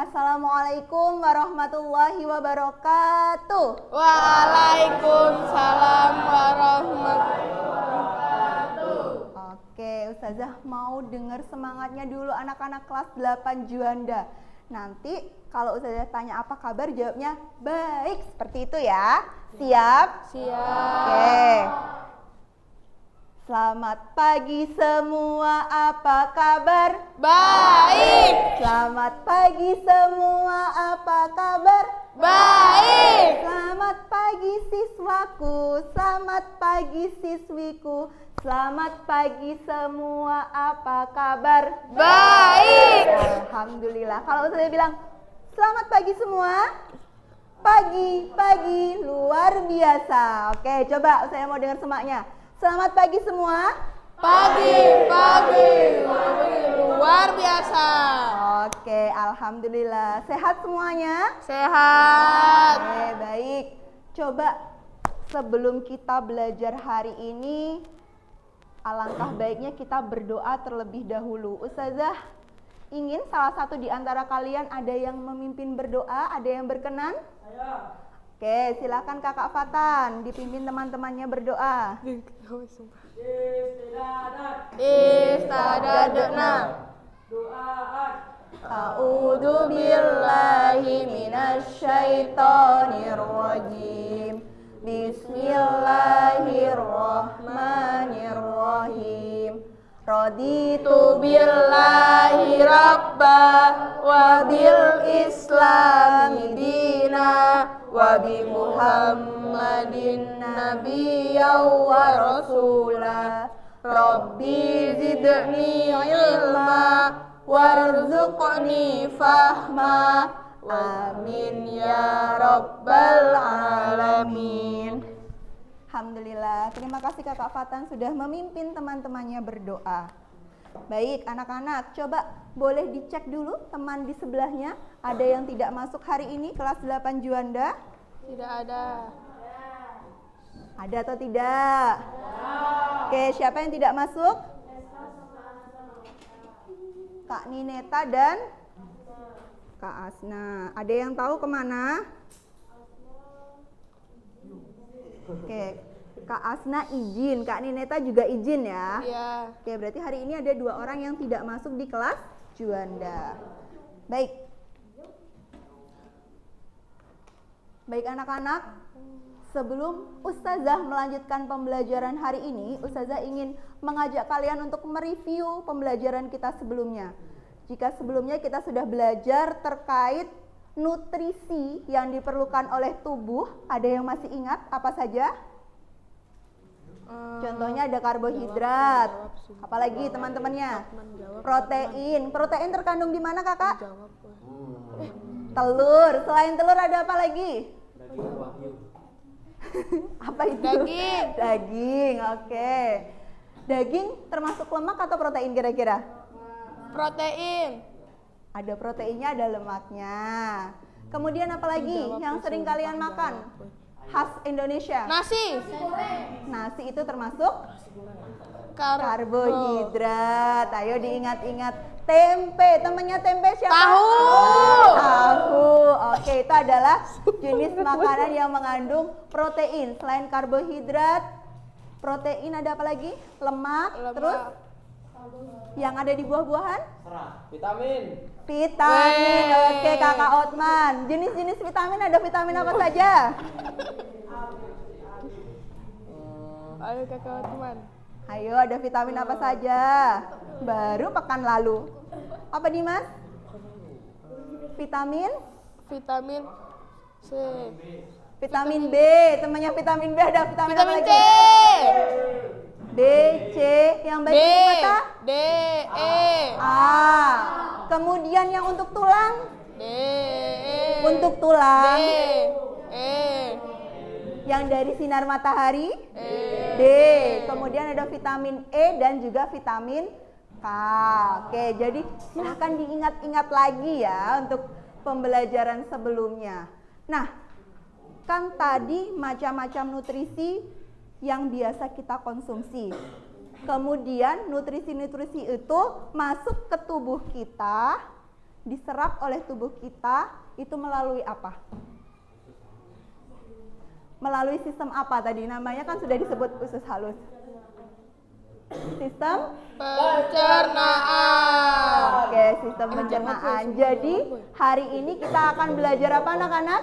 Assalamualaikum warahmatullahi wabarakatuh. Waalaikumsalam warahmatullahi wabarakatuh. Oke, Ustazah mau dengar semangatnya dulu anak-anak kelas 8 Juanda. Nanti kalau Ustazah tanya apa kabar, jawabnya baik, seperti itu ya. Siap? Siap. Oke. Selamat pagi semua, apa kabar? Baik. Selamat pagi semua, apa kabar? Baik. Selamat pagi siswaku, selamat pagi siswiku, selamat pagi semua, apa kabar? Baik. Alhamdulillah. Kalau saya bilang selamat pagi semua, pagi luar biasa. Oke, coba saya mau dengar semaknya. Selamat pagi semua. Pagi luar biasa. Oke, alhamdulillah. Sehat semuanya? Sehat. Oke, baik. Coba sebelum kita belajar hari ini, alangkah baiknya kita berdoa terlebih dahulu. Ustazah ingin salah satu di antara kalian ada yang memimpin berdoa, ada yang berkenan? Oke, silakan Kakak Fatan dipimpin teman-temannya berdoa. Istadadna. A'udzu billahi minasyaitonir rajim. Bismillahirrahmanirrahim. Raditu billahi rabba wa bil islami dina wa bi muhammadin nabiyya wa rasula. Rabbi zidni ilma warzuqni fahma. Amin ya rabbal alamin. Alhamdulillah, terima kasih Kakak Fatan sudah memimpin teman-temannya berdoa. Baik anak-anak, coba boleh dicek dulu teman di sebelahnya. Ada yang tidak masuk hari ini kelas 8 Juanda? Tidak ada. Ada atau tidak? Oke, siapa yang tidak masuk? Kak Nineta dan Kak Asna. Ada yang tahu kemana? Oke, Kak Asna izin, Kak Nineta juga izin ya? Iya. Oke, berarti hari ini ada 2 orang yang tidak masuk di kelas Juanda. Baik. Baik anak-anak, sebelum Ustazah melanjutkan pembelajaran hari ini, Ustazah ingin mengajak kalian untuk mereview pembelajaran kita sebelumnya. Jika sebelumnya kita sudah belajar terkait nutrisi yang diperlukan oleh tubuh, ada yang masih ingat apa saja? Contohnya ada karbohidrat, apalagi teman-temannya? Protein. Protein terkandung di mana kakak? Telur. Selain telur ada apa lagi? Apa itu? Daging. Daging, oke. Daging termasuk lemak atau protein kira-kira? Protein. Ada proteinnya, ada lemaknya. Kemudian apa lagi yang sering kalian makan? Khas Indonesia. Nasi. Nasi itu termasuk karbohidrat. Ayo diingat-ingat. Tempe, temannya tempe siapa? Tahu. Tahu. Oke, itu adalah jenis makanan yang mengandung protein. Selain karbohidrat, protein ada apa lagi? Lemak. Terus yang ada di buah-buahan? Vitamin. Vitamin. Oke, Kakak Otman. Jenis-jenis vitamin ada vitamin apa saja? Ayo kakak teman. Ayo, ada vitamin apa saja? Baru pekan lalu. Apa Dimas? Vitamin? Vitamin C. Vitamin B. Temannya vitamin B ada vitamin apa Vitamin C. lagi? B, C. Yang baik D. untuk mata? D. E. A. Kemudian yang untuk tulang? D. E. Untuk tulang. D. E. Yang dari sinar matahari? E. D. Kemudian ada vitamin E dan juga vitamin K. Oke, jadi silahkan diingat-ingat lagi ya untuk pembelajaran sebelumnya. Nah, kan tadi macam-macam nutrisi yang biasa kita konsumsi. Kemudian nutrisi-nutrisi itu masuk ke tubuh kita diserap oleh tubuh kita itu melalui apa? Melalui sistem apa tadi? Namanya kan sudah disebut usus halus. Sistem Pencernaan. Oke, sistem pencernaan. Jadi hari ini kita akan belajar apa anak-anak?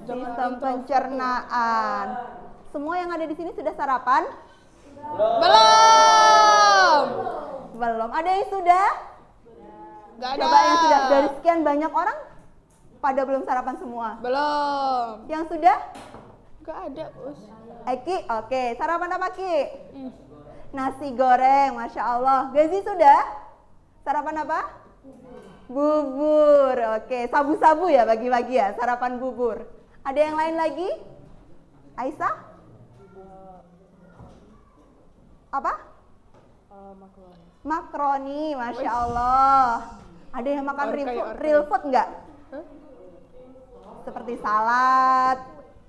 Sistem pencernaan. Semua yang ada di sini sudah sarapan? Belum. Belum. Ada yang sudah? Gak ada. Coba yang sudah. Dari sekian banyak orang pada belum sarapan semua. Belum. Yang sudah? Gak ada, Us. Eki, oke. Sarapan apa Ki? Nasi goreng, Masya Allah. Gazi sudah? Sarapan apa? Bubur, oke. Sabu-sabu ya bagi-bagi ya, sarapan bubur. Ada yang lain lagi? Aisyah? Apa? Makroni, Masya Allah. Ada yang makan real food nggak? Seperti salad,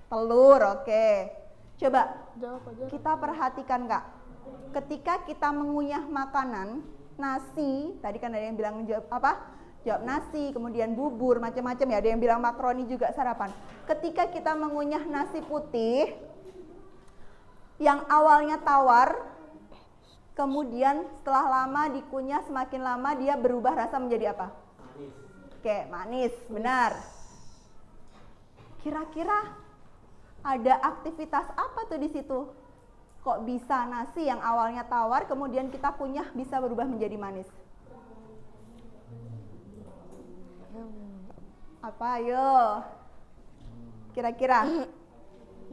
telur, oke. Coba Jawab aja. kita perhatikan Kak, ketika kita mengunyah makanan, nasi, tadi kan ada yang bilang jawab nasi, kemudian bubur, macam-macam ya, ada yang bilang makroni juga sarapan. Ketika kita mengunyah nasi putih, yang awalnya tawar, kemudian setelah lama dikunyah, semakin lama dia berubah rasa menjadi apa? Manis. Oke, manis, benar. Kira-kira ada aktivitas apa tuh di situ? Kok bisa nasi yang awalnya tawar kemudian kita kunyah bisa berubah menjadi manis? Apa ayo? Kira-kira?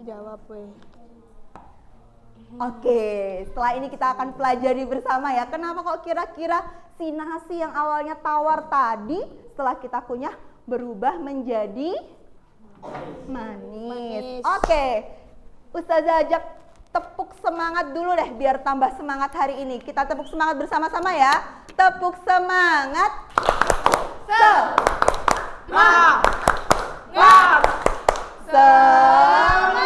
Jawab, weh. Oke, setelah ini kita akan pelajari bersama ya. Kenapa kok kira-kira si nasi yang awalnya tawar tadi setelah kita kunyah berubah menjadi manis. Oke, Ustazah ajak tepuk semangat dulu deh biar tambah semangat hari ini. Kita tepuk semangat bersama-sama ya. Tepuk semangat. Semangat.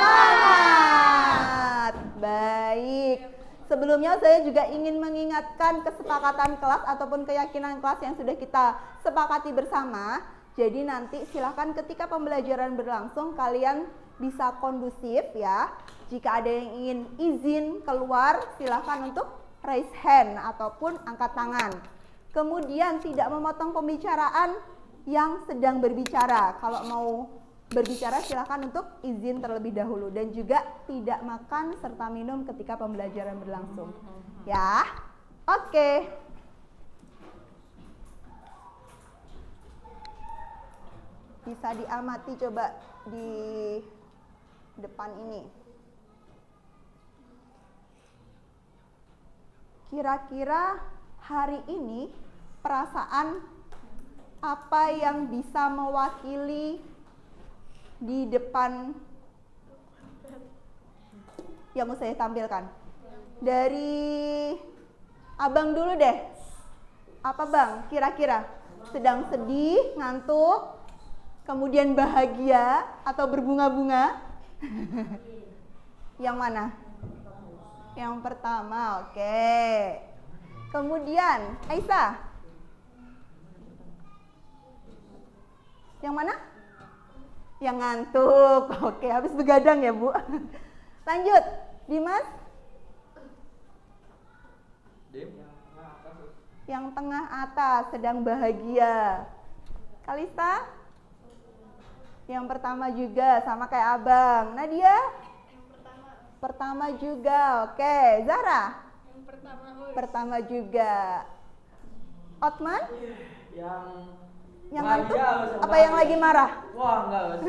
Baik. Sebelumnya saya juga ingin mengingatkan kesepakatan kelas ataupun keyakinan kelas yang sudah kita sepakati bersama. Jadi nanti silahkan ketika pembelajaran berlangsung kalian bisa kondusif ya. Jika ada yang ingin izin keluar silahkan untuk raise hand ataupun angkat tangan. Kemudian tidak memotong pembicaraan yang sedang berbicara. Kalau mau berbicara silahkan untuk izin terlebih dahulu. Dan juga tidak makan serta minum ketika pembelajaran berlangsung. Ya, oke. Bisa diamati coba di depan ini. Kira-kira hari ini perasaan apa yang bisa mewakili di depan yang mau saya tampilkan? Dari abang dulu deh. Apa bang? Kira-kira sedang sedih, ngantuk, kemudian bahagia atau berbunga-bunga? Yang mana? Yang pertama, oke. Kemudian, Aisyah. Yang mana? Yang ngantuk. Oke, habis begadang ya, Bu. Lanjut, Dimas. Yang tengah atas sedang bahagia. Kalista? Yang pertama juga sama kayak Abang. Nadia? Pertama juga, oke. Zahra? Yang pertama, Pertama juga. Otman? Yang ngantuk? Apa yang lagi marah? Wah, enggak, Mas.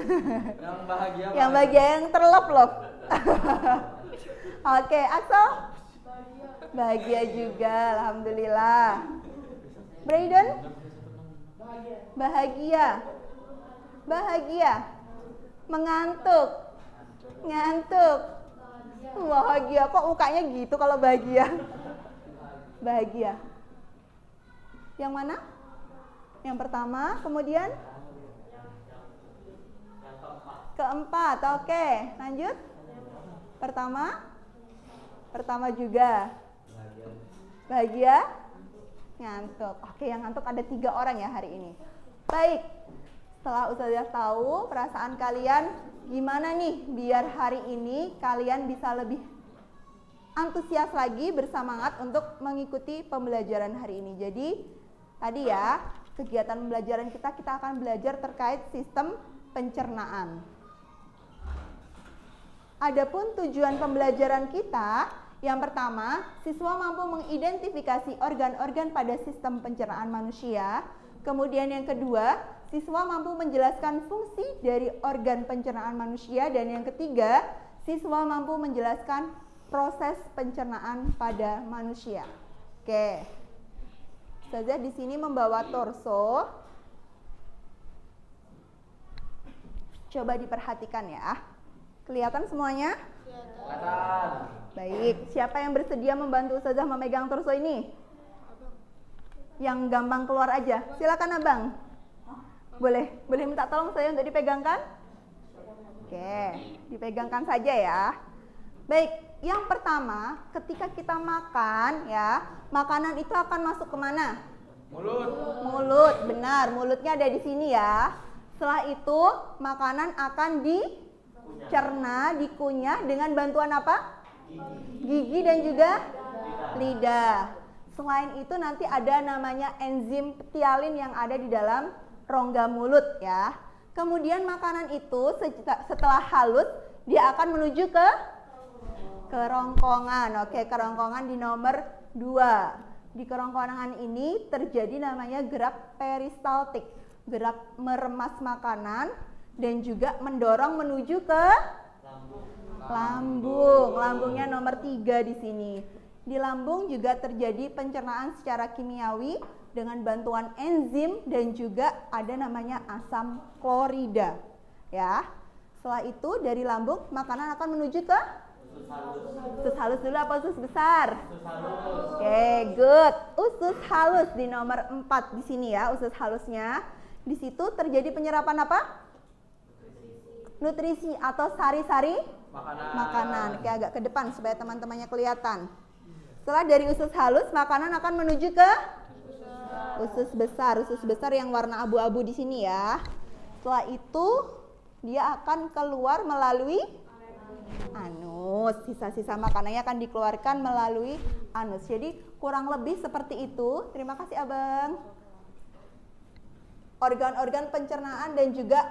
Yang bahagia. Yang bahagia yang terlop-lop. Oke, Axel? Bahagia juga, alhamdulillah. Brayden? Bahagia. Bahagia. Mengantuk. Ngantuk. Bahagia. Kok mukanya gitu kalau bahagia? Bahagia. Yang mana? Yang pertama, kemudian? Keempat, oke. Lanjut. Pertama? Pertama juga. Bahagia? Ngantuk. Oke, yang ngantuk ada 3 orang ya hari ini. Baik, setelah Ustazah tahu perasaan kalian, gimana nih biar hari ini kalian bisa lebih antusias lagi, bersemangat untuk mengikuti pembelajaran hari ini. Jadi, tadi ya, kegiatan pembelajaran kita akan belajar terkait sistem pencernaan. Adapun tujuan pembelajaran kita, yang pertama, siswa mampu mengidentifikasi organ-organ pada sistem pencernaan manusia. Kemudian yang kedua, siswa mampu menjelaskan fungsi dari organ pencernaan manusia. Dan yang ketiga, siswa mampu menjelaskan proses pencernaan pada manusia. Oke. Ustazah di sini membawa torso. Coba diperhatikan ya. Kelihatan semuanya? Kelihatan. Baik, siapa yang bersedia membantu Ustazah memegang torso ini? Yang gampang keluar aja. Silakan Abang. Boleh minta tolong saya untuk dipegangkan? Oke, dipegangkan saja ya. Baik, yang pertama, ketika kita makan ya, makanan itu akan masuk kemana? Mulut. Mulut, benar. Mulutnya ada di sini ya. Setelah itu, makanan akan dicerna, dikunyah dengan bantuan apa? Gigi dan juga lidah. Selain itu nanti ada namanya enzim ptialin yang ada di dalam rongga mulut ya. Kemudian makanan itu setelah halus dia akan menuju ke kerongkongan. Oke, kerongkongan di nomor 2. Di kerongkongan ini terjadi namanya gerak peristaltik, gerak meremas makanan dan juga mendorong menuju ke lambung. Lambungnya nomor 3 di sini. Di lambung juga terjadi pencernaan secara kimiawi dengan bantuan enzim dan juga ada namanya asam klorida. Ya. Setelah itu dari lambung makanan akan menuju ke usus halus dulu apa usus besar? Usus halus. Oke, good. Usus halus di nomor 4 di sini ya, usus halusnya. Di situ terjadi penyerapan apa? Nutrisi atau sari-sari makanan. Oke, agak ke depan supaya teman-temannya kelihatan. Setelah dari usus halus, makanan akan menuju ke usus besar. Usus besar yang warna abu-abu di sini ya. Setelah itu dia akan keluar melalui anus. Sisa-sisa makanannya akan dikeluarkan melalui anus. Jadi kurang lebih seperti itu. Terima kasih Abang. Organ-organ pencernaan dan juga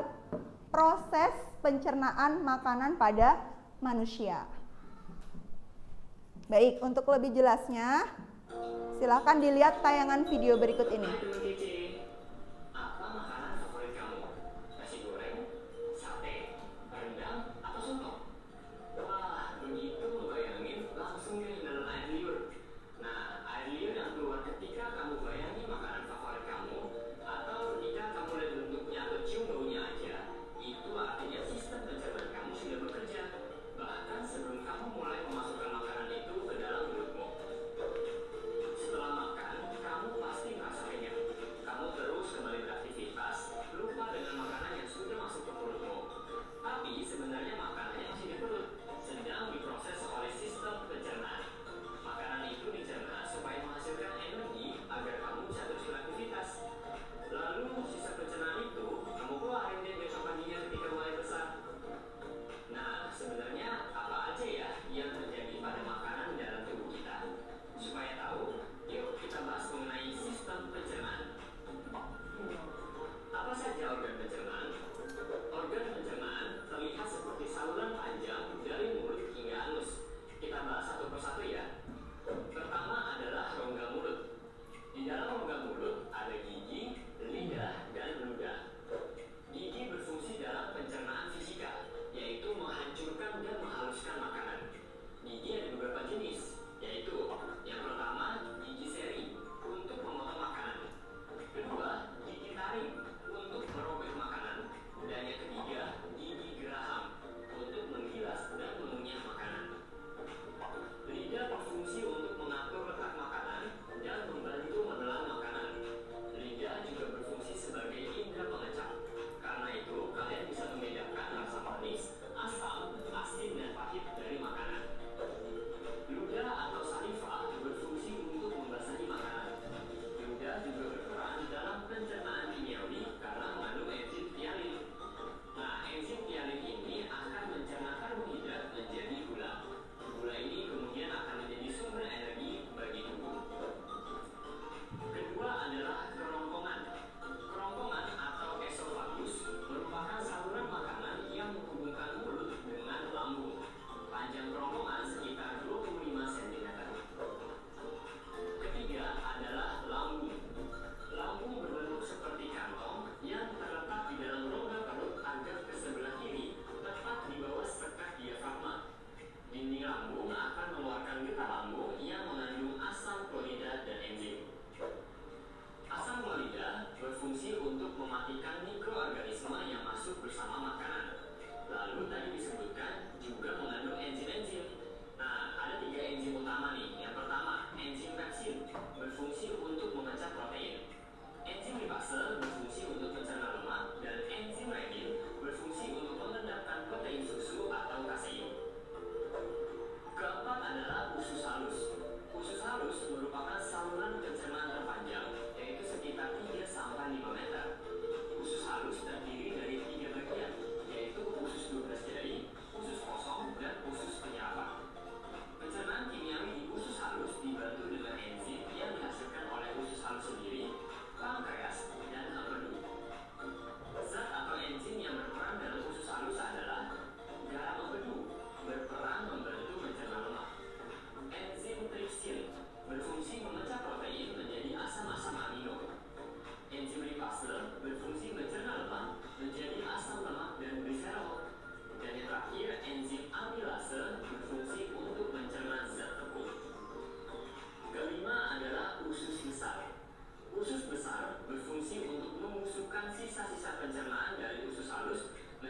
proses pencernaan makanan pada manusia. Baik, untuk lebih jelasnya, silakan dilihat tayangan video berikut ini. Apa makanan favorit kamu? Nasi goreng, sate, rendang, atau soto? Wah, begitu bayangin langsung ke dalam air liur. Nah, air liur yang keluar ketika kamu bayangin makanan favorit kamu, atau jika kamu lihat bentuknya atau cium baunya aja, itu artinya sistem pencernaan kamu sudah bekerja. Bahkan sebelum kamu mulai memasukkan makanan itu ke dalam mulutmu. Setelah makan, kamu pasti merasa kenyang.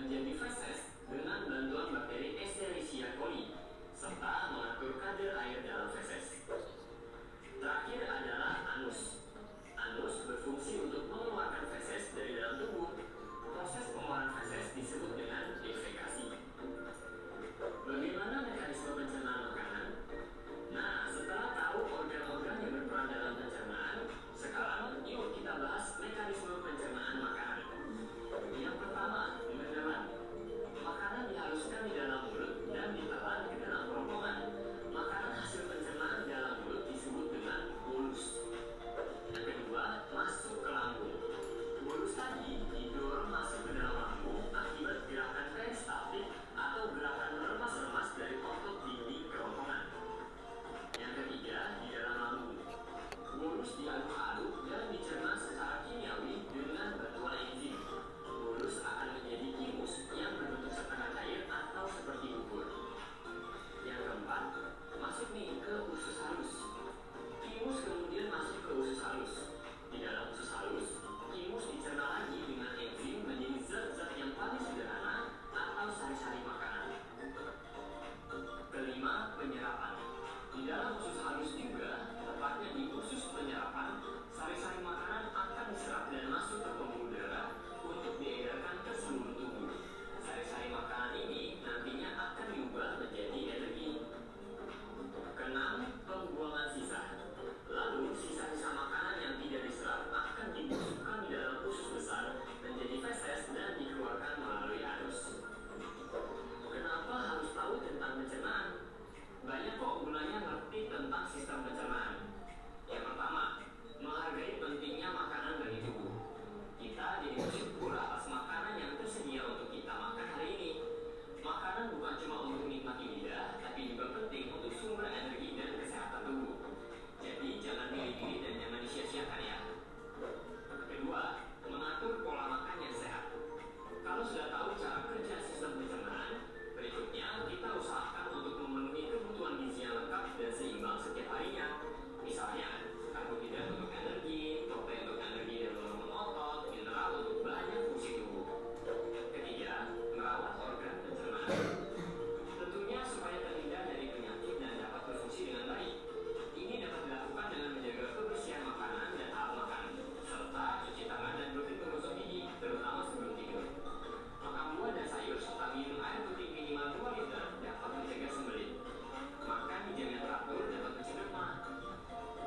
menjadi feses dengan bantuan bakteri Escherichia coli serta mengatur kadar air dalam feses. Terakhir adalah anus. Anus berfungsi untuk mengeluarkan feses dari dalam tubuh. Proses pengeluaran feses disebut dengan defekasi. Bagaimana mekanisme pencernaan makanan? Nah, setelah tahu organ-organ yang berperan dalam pencernaan, sekarang yuk kita bahas mekanisme pencernaan makanan. Yang pertama, menelan. Makanan dihaluskan di dalam mulut dan ditelan ke dalam kerongkongan. Makanan hasil pencernaan dalam mulut disebut dengan bolus. Yang kedua, masuk ke lambung. Bolus tadi didorong masuk ke dalam lambung akibat gerakan peristaltik atau gerakan remas-remas dari otot dinding kerongkongan. Yang ketiga, di dalam lambung. Bolus diaduk-aduk dan dicerna secara kimiawi dengan bantuan enzim. Bolus akan menjadi kimus yang berbentuk setengah cair atau seperti bubur. Yang keempat, masuk nih ke usus halus. Kimus kemudian masuk ke usus halus. Di dalam usus halus, kimus dicerna lagi dengan enzim menjadi zat-zat yang paling sederhana atau sari-sari makanan. Kelima, penyerapan. Di dalam usus halus juga, tepatnya di usus penyerapan, sari-sari makanan akan diserap dan masuk ke pembuluh darah untuk diedarkan ke seluruh tubuh. Sari-sari makanan ini nantinya akan diubah menjadi energi. Keenam, pembuangan sisa. Lalu sisa-sisa makanan yang tidak diserap akan dibusukkan di dalam usus besar menjadi feses dan dikeluarkan melalui anus. Kenapa harus tahu tentang pencernaan? Banyak kok gunanya ngerti tentang sistem pencernaan. Yang pertama, menghargai pentingnya makanan bagi tubuh. Kita jadi bersyukur atas makanan yang tersedia untuk kita makan hari ini. Makanan bukan cuma untuk menikmati lidah, tapi juga penting untuk sumber energi dan kesehatan tubuh. Jadi jangan pilih-pilih dan jangan disia-siakan ya. Kedua, mengatur pola makan yang sehat. Kalau sudah tahu cara kerja sistem pencernaan, berikutnya kita usahakan untuk memenuhi kebutuhan gizi yang lengkap dan seimbang setiap harinya. Misalnya, karbohidrat untuk energi, protein untuk energi dan membangun otot, mineral untuk banyak fungsi tubuh. Ketiga, merawat organ pencernaan. Tentunya supaya terhindar dari penyakit dan dapat berfungsi dengan baik. Ini dapat dilakukan dengan menjaga kebersihan makanan dan alat makan, serta cuci tangan dan rutin menggosok gigi, terutama sebelum tidur. Makan buah dan sayur serta minum air putih minimal 2 liter dapat mencegah sembelit. Makan di jam yang teratur dapat mencegah mah.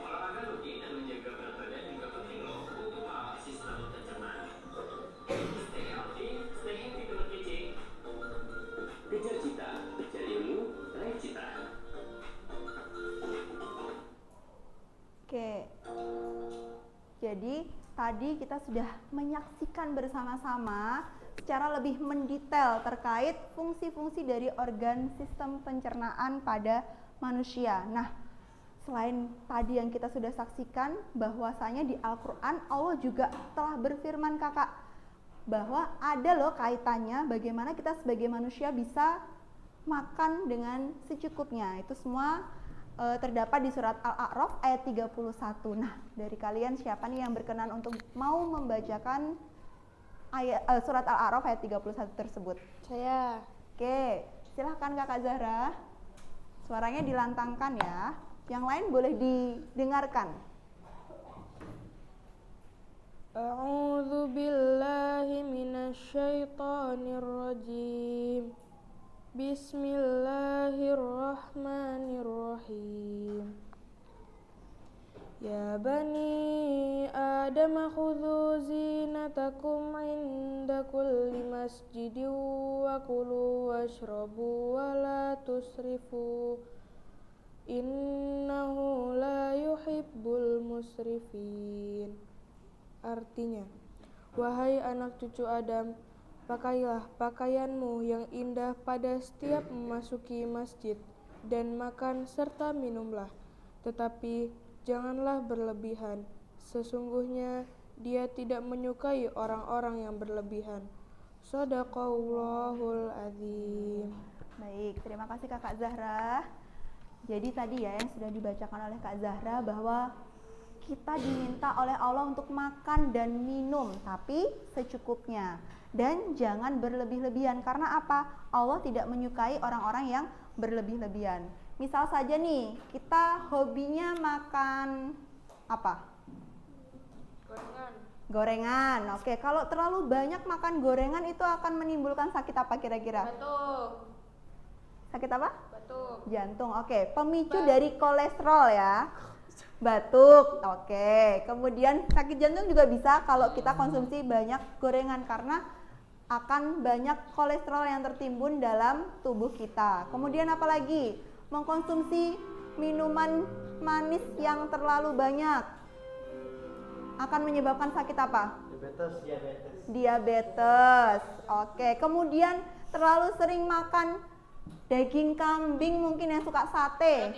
Olahraga rutin dan menjaga berat badan juga penting loh untuk merawat sistem pencernaan. Stay healthy, stay happy teman kece. Kejar cita, cari ilmu, raih cita. Oke. Jadi tadi kita sudah menyaksikan bersama-sama secara lebih mendetail terkait fungsi-fungsi dari organ sistem pencernaan pada manusia. Nah, selain tadi yang kita sudah saksikan bahwasanya di Al-Qur'an Allah juga telah berfirman Kakak bahwa ada loh kaitannya bagaimana kita sebagai manusia bisa makan dengan secukupnya. Itu semua terdapat di surat Al-A'raf ayat 31. Nah, dari kalian siapa nih yang berkenan untuk mau membacakan ayat surat Al-A'raf ayat 31 tersebut? Saya. Oke, silahkan Kakak Zahra. Suaranya dilantangkan ya. Yang lain boleh didengarkan. A'udzu billahi minasyaitonir rajim. Bismillahirrahmanirrahim. Ya bani Adam khudhu zinatakum inda kulli masjidin wa kulu washrabu wa la tusrifu innahu la yuhibbul musrifin. Artinya, wahai anak cucu Adam, pakailah pakaianmu yang indah pada setiap memasuki masjid dan makan serta minumlah, tetapi janganlah berlebihan. Sesungguhnya Dia tidak menyukai orang-orang yang berlebihan. Shadaqallahul azim. Baik, terima kasih Kakak Zahra. Jadi tadi ya yang sudah dibacakan oleh Kak Zahra bahwa kita diminta oleh Allah untuk makan dan minum, tapi secukupnya. Dan jangan berlebih-lebihan, karena apa? Allah tidak menyukai orang-orang yang berlebih-lebihan. Misal saja nih, kita hobinya makan apa? Gorengan. Oke, kalau terlalu banyak makan gorengan itu akan menimbulkan sakit apa kira-kira? Batuk. Sakit apa? Batuk. Jantung. Oke, pemicu dari kolesterol ya. Batuk. Oke. Kemudian sakit jantung juga bisa kalau kita konsumsi banyak gorengan, karena akan banyak kolesterol yang tertimbun dalam tubuh kita. Kemudian apalagi? Mengkonsumsi minuman manis yang terlalu banyak akan menyebabkan sakit apa? Diabetes. Oke. Kemudian terlalu sering makan daging kambing, mungkin yang suka sate.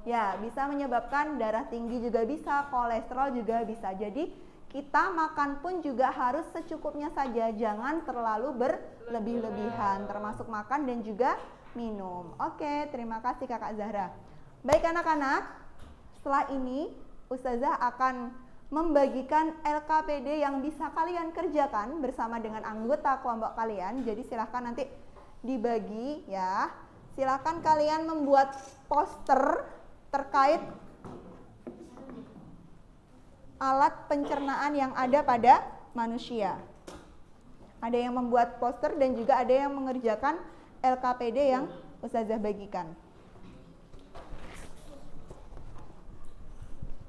Ya, bisa menyebabkan darah tinggi juga bisa, kolesterol juga bisa. Jadi kita makan pun juga harus secukupnya saja, jangan terlalu berlebih-lebihan, termasuk makan dan juga minum. Oke, terima kasih Kakak Zahra. Baik anak-anak, setelah ini Ustazah akan membagikan LKPD yang bisa kalian kerjakan bersama dengan anggota kelompok kalian. Jadi silahkan nanti dibagi ya. Silahkan kalian membuat poster terkait alat pencernaan yang ada pada manusia. Ada yang membuat poster dan juga ada yang mengerjakan LKPD yang Ustazah bagikan.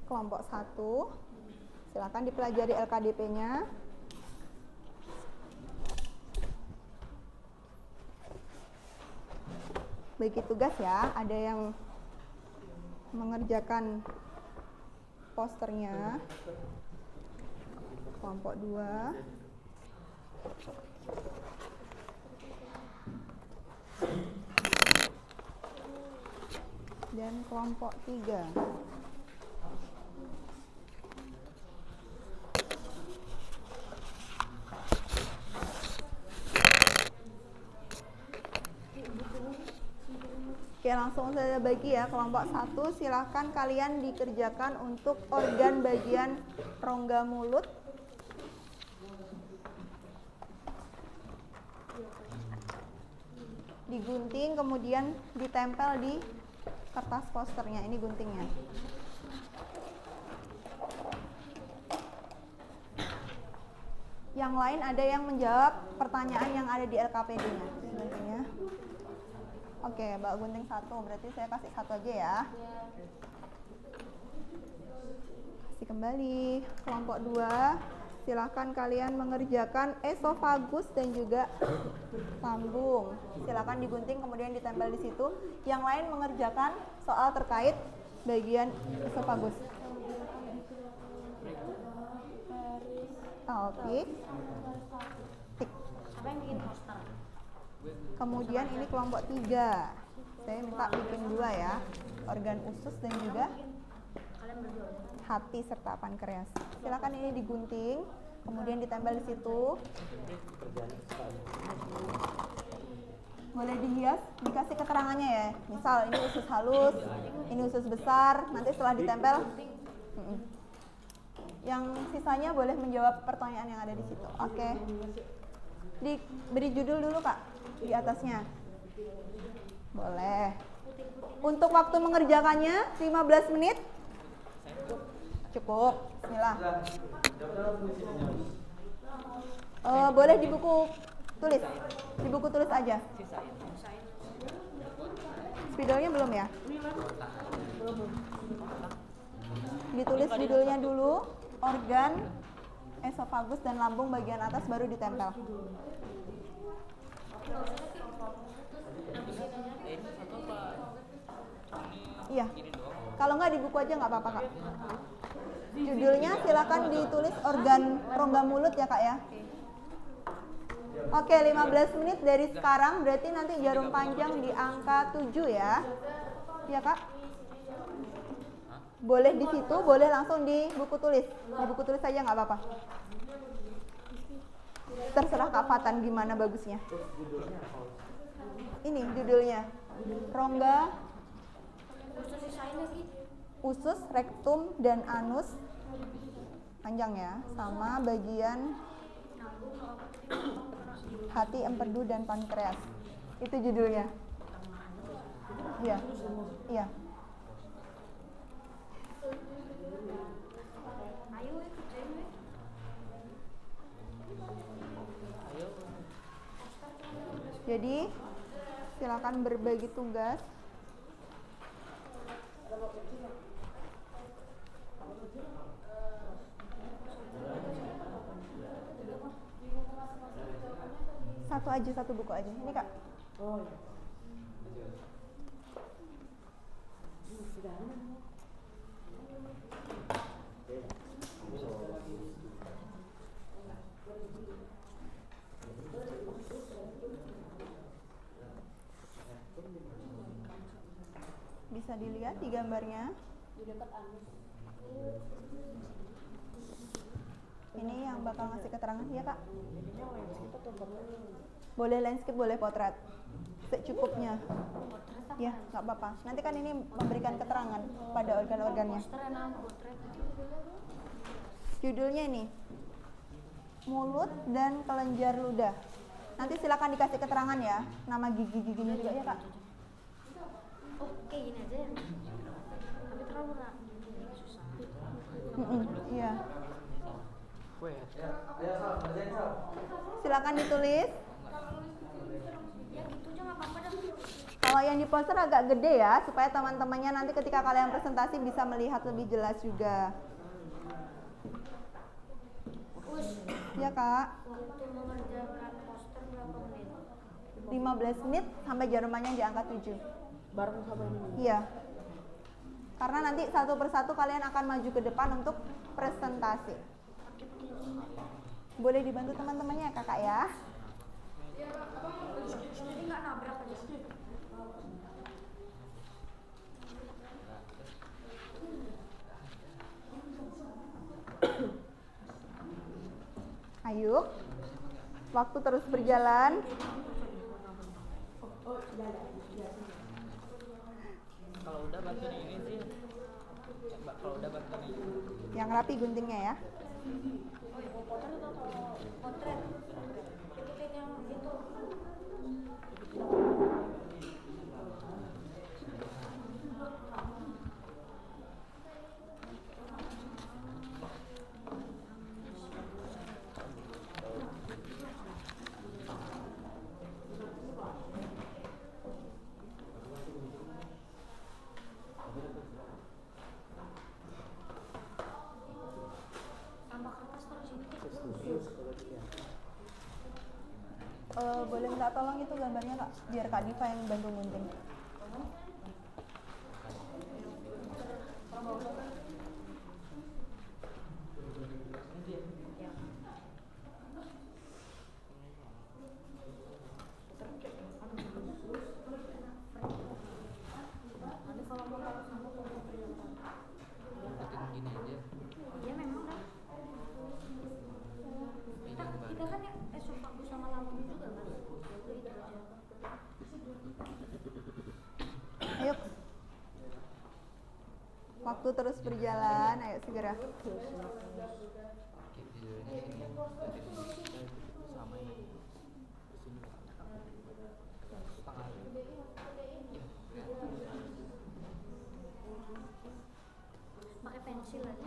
Kelompok 1, silakan dipelajari LKDP-nya. Bagi tugas ya, ada yang mengerjakan posternya. Kelompok 2. Dan kelompok 3. Oke, langsung saya bagi ya. Kelompok 1 silahkan kalian dikerjakan untuk organ bagian rongga mulut. Digunting kemudian ditempel di kertas posternya. Ini guntingnya. Yang lain ada yang menjawab pertanyaan yang ada di LKPD-nya. Guntingnya. Oke, Mbak gunting 1, berarti saya kasih 1 aja ya. Kasih kembali. Kelompok 2, silakan kalian mengerjakan esofagus dan juga lambung. Silakan digunting kemudian ditempel di situ. Yang lain mengerjakan soal terkait bagian esofagus. Oke. Tik. Kemudian ini kelompok 3. Saya minta bikin 2 ya. Organ usus dan juga hati serta pankreas. Silakan ini digunting, kemudian ditempel di situ. Boleh dihias, dikasih keterangannya ya. Misal ini usus halus, ini usus besar. Nanti setelah ditempel, yang sisanya boleh menjawab pertanyaan yang ada di situ. Oke. Diberi judul dulu Kak di atasnya. Boleh. Untuk waktu mengerjakannya 15 menit. Cukup. Bismillah. Boleh di buku tulis. Di buku tulis aja. Spidolnya belum ya? Ditulis judulnya dulu. Organ esofagus dan lambung bagian atas baru ditempel. Iya. Kalau nggak di buku aja nggak apa-apa Kak. Judulnya silakan ditulis organ rongga mulut ya Kak ya. Oke, 15 menit dari sekarang, berarti nanti jarum panjang di angka 7 ya. Iya Kak? Boleh di situ, boleh langsung di buku tulis. Di buku tulis aja nggak apa-apa. Terserah Kak Fatan gimana bagusnya. Ini judulnya. Rongga. usus, rektum, dan anus panjang ya, sama bagian hati, empedu, dan pankreas. Itu judulnya. Iya, iya. Jadi silakan berbagi tugas. Satu aja, satu buku aja. Ini Kak. Oh iya. Bisa dilihat di gambarnya. Ini yang bakal ngasih keterangan ya Kak. Boleh landscape, boleh potret. Secukupnya. Ya, nggak apa-apa. Nanti kan ini memberikan keterangan pada organ-organnya. Judulnya ini, mulut dan kelenjar ludah. Nanti silakan dikasih keterangan ya, nama gigi-giginya juga ya Kak. Oke, gini aja ya. Tapi terlalu susah. Iya. Silakan ditulis. Ya gitu aja nggak apa-apa dah. Kalau yang di poster agak gede ya, supaya teman-temannya nanti ketika kalian presentasi bisa melihat lebih jelas juga. Ya Kak. Waktu mengerjakan poster berapa menit? 15 menit sampai jarumannya di angka 7. Bareng sama ini. Iya. Karena nanti satu persatu kalian akan maju ke depan untuk presentasi. Boleh dibantu teman-temannya ya Kakak ya. Jadi nggak nabrak aja. Ayo. Waktu terus berjalan. Kalau udah bantuin ini sih. Kalau udah bantuin ini. Yang rapi guntingnya ya. Potret. Ikutin yang itu. Tambah kertas terus ini. Boleh minta tolong itu gambarnya Kak, biar Kak Diva yang bantu gunting. Nanti kalau mau taruh sama foto perlihatkan. Bantuin gini aja. Iya memang kan. Kita kan ya esophagus sama lambung juga kan. Jadi itu aja. Ayo. Waktu terus berjalan, ayo segera. Oke, judulnya sini. Sama ini. Sini. Setengah. Pakai pensil aja.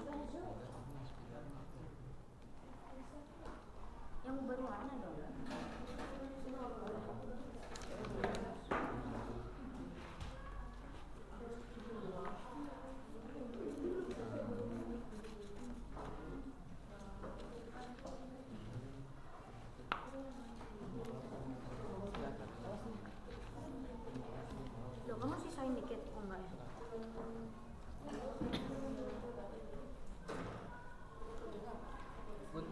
Yang berwarna dong. Loh, kamu sisain dikit, oh enggak ya? Gun.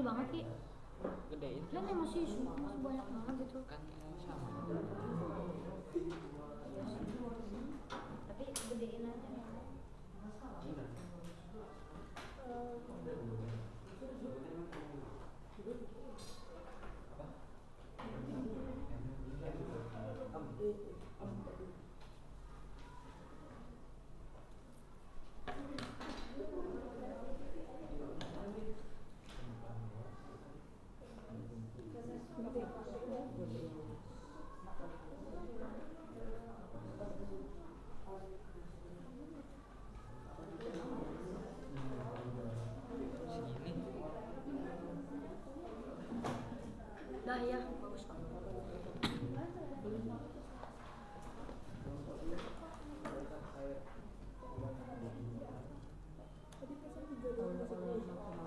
banget Ki. Gedein Lihat nih masih banyak banget gitu. kan sama. Tapi gedein aja. Segini. Dah ya, bagus kok.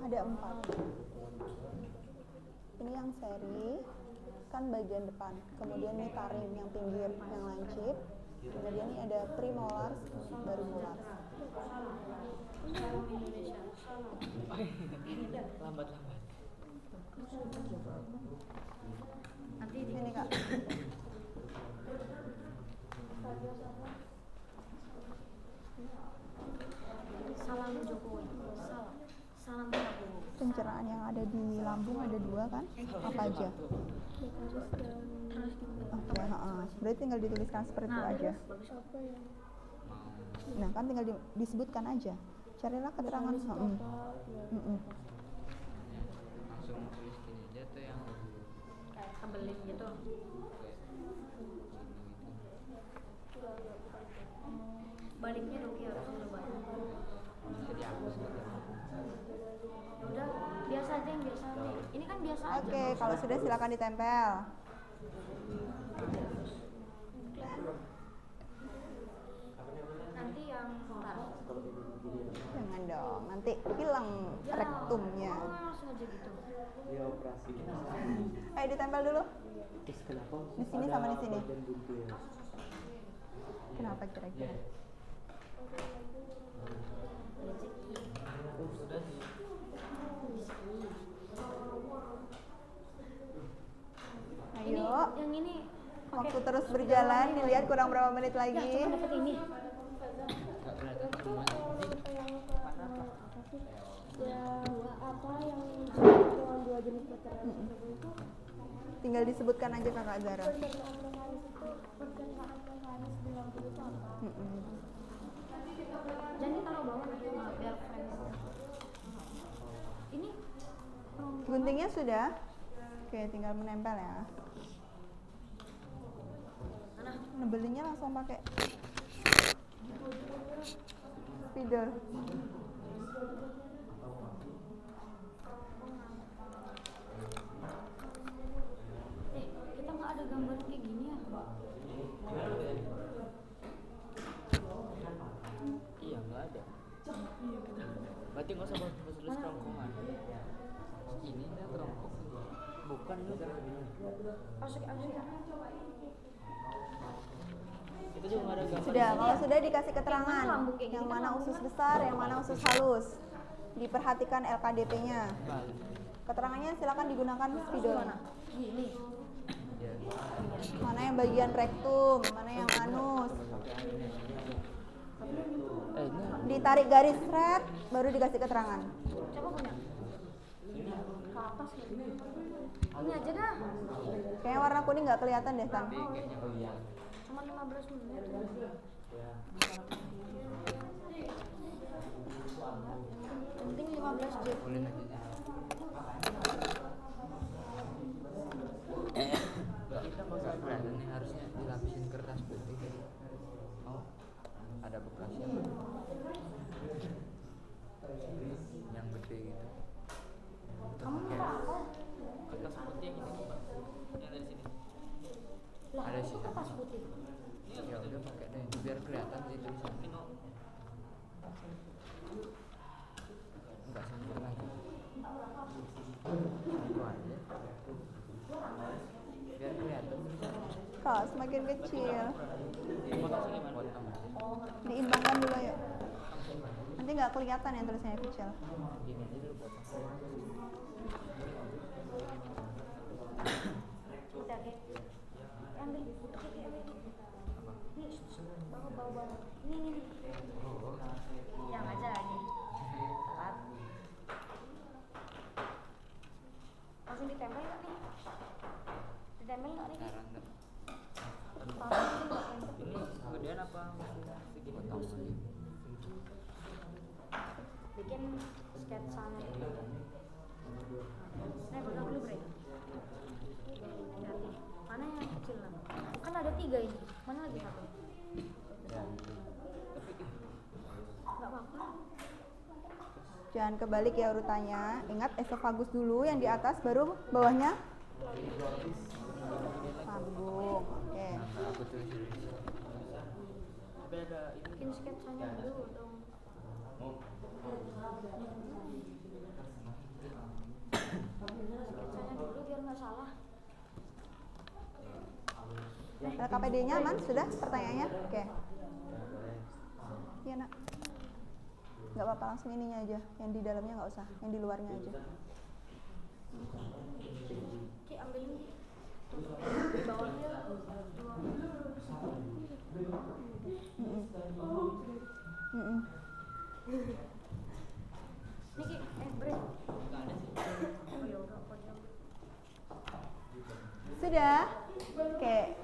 Ada 4. Ini yang seri, kan bagian depan. Kemudian ini taring yang pinggir, yang lancip. Kemudian ini ada premolars, baru molars. Salam Indonesia. Salam. Lambat. Nanti di Ini Kak. salam Jokowi. Salam. Salam Prabowo. Pencerahan yang ada di lambung ada 2 kan? Apa aja? Terus Oke, berarti tinggal dituliskan seperti itu aja. bagus. Nah, kan tinggal disebutkan aja. Carilah keterangan. Langsung tulis gini aja tuh yang Kayak tebelin gitu. Baliknya dong ya harus coba. bisa dihapus gitu. Udah, biasa aja yang biasa aja. Ini kan biasa aja. Oke, kalau sudah silakan ditempel. Nanti yang ntar. Jangan dong, nanti hilang rektumnya. Oh, langsung aja gitu. Dia operasi. Ayo ditempel dulu. Terus kenapa? Di sini sama di sini. Bagian buntu ya? Kenapa kira-kira? Sudah sih. Ini Ayo, yang ini waktu terus berjalan, dilihat kurang berapa menit ya lagi. cuma dapat ini. Nggak kelihatan semua. Tinggal disebutkan aja Kakak Zara. Jadi taruh bawah biar fresh. Ini Guntingnya sudah? Oke, tinggal menempel ya. Nebelinnya langsung pakai spidol. kita nggak ada gambar kayak gini ya. Iya nggak ada. Berarti nggak usah tulis kerongkongan. Ini dah kerongkong. Bukan ini kan. Asik. Itu juga nggak ada gambar. Sudah, kalau sudah dikasih keterangan Yang mana lambung kayak gini yang kan mana lambung. usus besar, yang mana usus halus. Diperhatikan LKDP-nya. Balik. Keterangannya silakan digunakan spidol. Gini. Ya. Mana yang bagian rektum, mana yang anus. Ini Ditarik garis red, baru dikasih keterangan. Coba punya. Ke atas ya. Ini aja dah. Kayaknya warna kuning nggak kelihatan deh, Tan. kayaknya bagian. Cuma 15 menit. Penting 15 jam. Boleh aja. Kita nggak usah kelihatan nih, harusnya dilapisin kertas putih. Oh, ada bekasnya. Yang gede gitu. Kamu minta apa? Kertas putih yang ini, Pak. Yang dari sini. Lah, Ada itu sih. kertas putih. Ya udah pakai deh, biar kelihatan sih tulisannya. Enggak sempurna lagi. Itu aja. Biar kelihatan tulisannya. Kak, semakin kecil. Potong aja. Diimbangkan dulu ya. Nanti nggak kelihatan yang tulisannya kecil. Gini aja dulu potong. Udah Kek. Ambil. Kek, ambil. Nih, bawa. Ini. Yang aja lagi. Alat. Langsung ditempel nggak nih? Ditempel nggak nih? Sekarang nggak. Pasti nggak tempel. Ini kemudian apa masih segini potong? Bikin sketsanya dulu. Pegang dulu Bre. Hati. Mana yang kecil lah? Kan ada 3 ini. Mana lagi satu? Nggak apa-apa. Jangan kebalik ya urutannya. Ingat esofagus dulu yang di atas, baru bawahnya lambung. Oke. Aku tulis dulu. Tapi ada ini. Bikin sketsanya dulu dong. Sketsanya dulu biar nggak salah. LKPD-nya aman? Sudah pertanyaannya? Oke. Iya nak. Nggak apa-apa, langsung ininya aja. Yang di dalamnya nggak usah, yang di luarnya aja. Ki ambil ini. Di bawahnya. Nih Ki, Bre. Oh ya udah, apa dia? Sudah? Oke.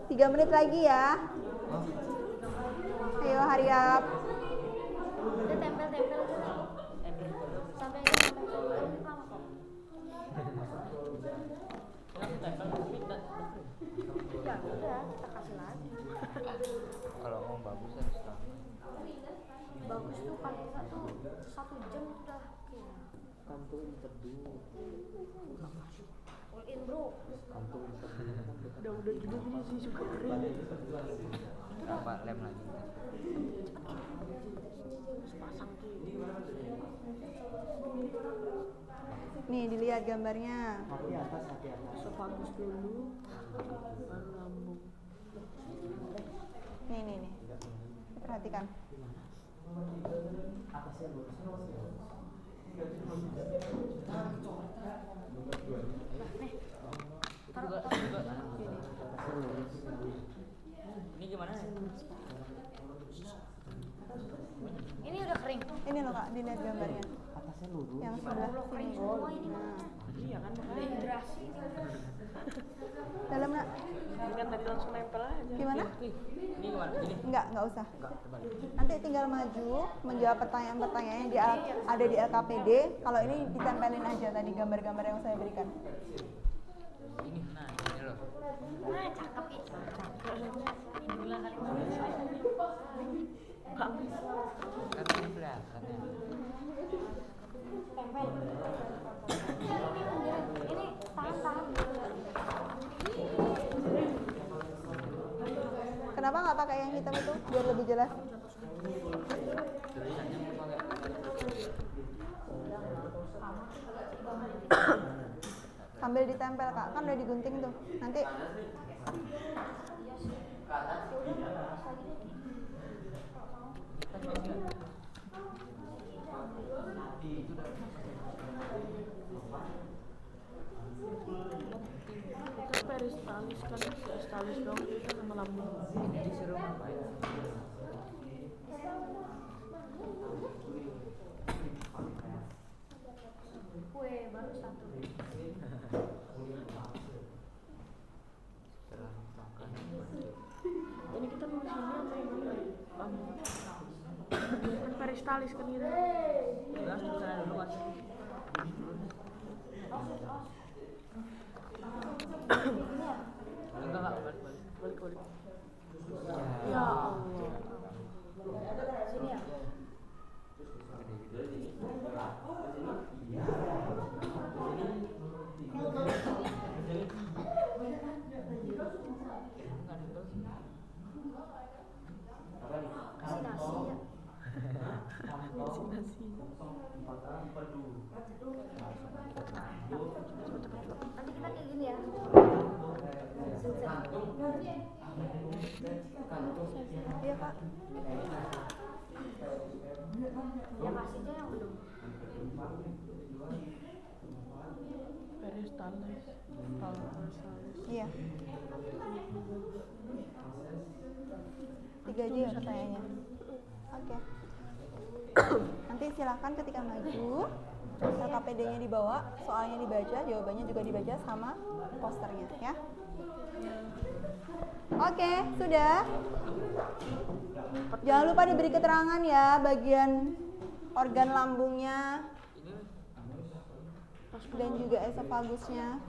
3 menit lagi ya. Ayo hurry up. Udah tempel-tempel aja. Sampai lama kok. Ya udah, kita kasih lagi. Kalau mau bagus harus tahu. Bagus tuh paling enggak tuh 1 jam udah. Kantung teduh. All in bro. Kantung teduh. Udah gitu gini sih suka kering. Berapa lem lagi? Pasang Ki. Nih dilihat gambarnya. Hati atas, hati atas. Esofagus dulu, baru lambung. Nih. Perhatikan. Atasnya lurus. Ini gimana ya? Ini udah kering. Ini loh kak, dilihat gambarnya. Atasnya lurus. Yang sebelah Kering sini. semua ini mah. Iya kan makanya. Dehidrasi. Dalam nak. Kan tadi langsung nempel aja. Gimana? Ini gimana? Gini? Nggak usah. Enggak, terbalik. Nanti tinggal maju, menjawab pertanyaan-pertanyaan yang ada di LKPD. Kalau ini ditempelin aja tadi gambar-gambar yang saya berikan. Ini, nah ini loh. Nah, cakep Ki. Gila kali. Kan ini kelihatan ya. Tempel. Ini tahan. Kenapa nggak pakai yang hitam itu biar lebih jelas? Tulisannya mau pakai. Sambil ditempel kak, kan udah digunting tuh. Nanti Kita peristalis kan, peristalis dong kita sama lambung. Ini disuruh ngapain? Kue baru 1. Setelah makan. Ini kita mau sini apa yang mana? Lambung. Kan peristalis kan kita. Udah, sana dulu mas. Enggak, balik. Ya Allah. Sini ya. Kasih nasi ya. Nanti kita kayak gini ya. iya kak. Ya kasih aja yang belum. Talis. Talis. Iya. 3 aja ya pertanyaannya. Oke. Nanti silakan ketika maju, LKPD-nya dibawa, soalnya dibaca, jawabannya juga dibaca sama posternya ya. Oke, sudah. Jangan lupa diberi keterangan ya bagian organ lambungnya dan juga esofagusnya.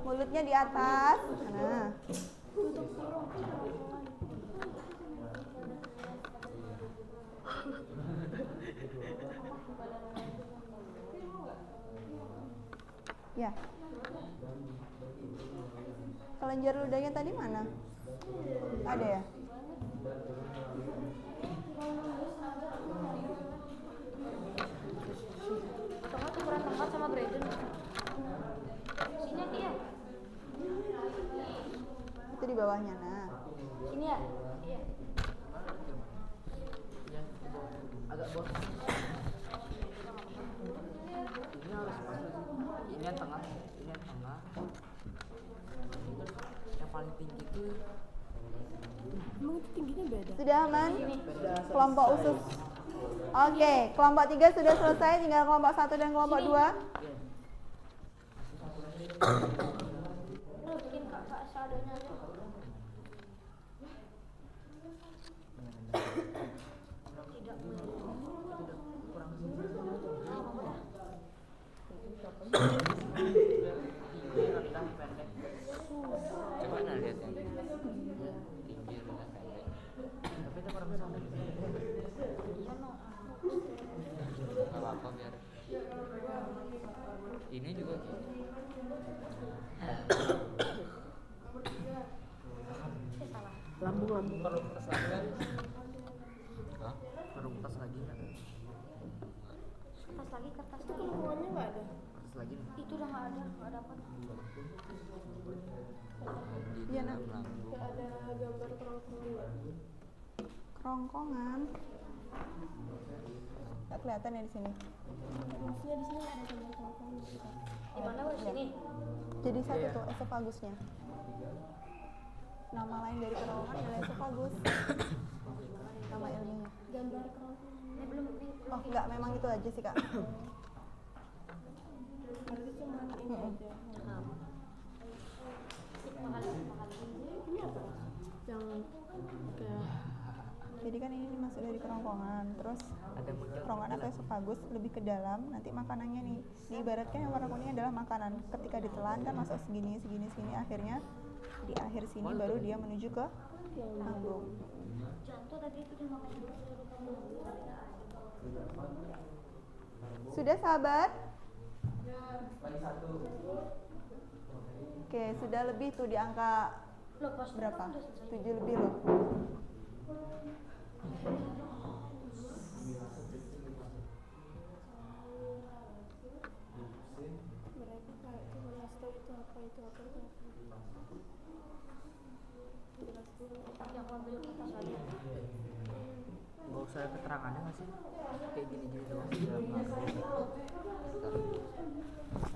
Mulutnya di atas. Nah. Ya. Kelenjar ludahnya tadi mana? Ada ya? Atau nggak tukeran tempat sama Brandon? Sini dia. Itu di bawahnya. Nah. Sini ya? Iya. Agak bawah. Ini harus masuk. Ini yang tengah. Ini yang tengah. Yang paling tinggi itu Emang itu tingginya beda? Sudah aman? Kelompok usus. Oke, kelompok 3 sudah selesai, tinggal kelompok 1 dan kelompok 2. Lo bikin kakak seadanya aja. Tidak tinggi, rendah, pendek. Coba nah lihat yang tinggi, rendah, pendek. Tapi itu kurang sama. Gak apa-apa biar. Ini juga gini. Lambung-lambung. Perlu kertas lagi kan? Hah? Perlu kertas lagi nggak? kertas lagi kertas Itu lagi. kerongkongannya nggak ada. Kertas lagi nih. Itu udah nggak dapat. Di Iya, dalam Nak. lambung. Nggak ada gambar kerongkongan nggak? Kerongkongan. Nggak kelihatan ya di sini. Maksudnya di sini nggak ada gambar kerongkongan gitu. Di mana di sini? Jadi satu Iya. tuh esofagusnya. Nama lain dari kerongkongan adalah esofagus. Nama ilmiahnya. Gambar kerongkongan. Ini belum ini. Oh, enggak, memang itu aja sih, Kak. Berarti cuma ini aja. Ini apa? Yang kayak Jadi kan ini masuk dari kerongkongan, terus Ada model. kerongkongan atau esofagus lebih ke dalam, nanti makanannya nih diibaratkan yang warna kuning adalah makanan. Ketika ditelan kan masuk segini, segini, segini, akhirnya di akhir sini baru dia menuju ke lambung. Jantung tadi itu dia makan dulu. Sudah sahabat? Oke, sudah lebih tuh di angka Loh, pas berapa? udah selesai. 7 lebih loh. mereka kayak cuma ngasih tahu itu apa itu apa itu apa. Yang ambil kertas lagi. Gak usah ada keterangannya nggak sih? Kayak gini-gini doang di dalam lambung. Bentar.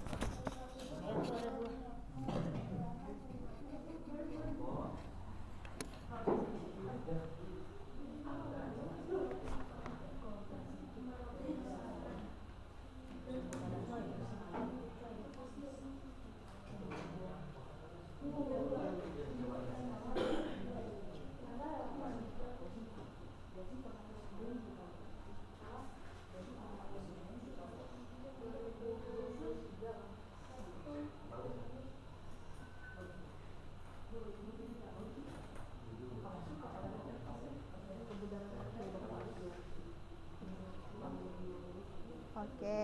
Oke.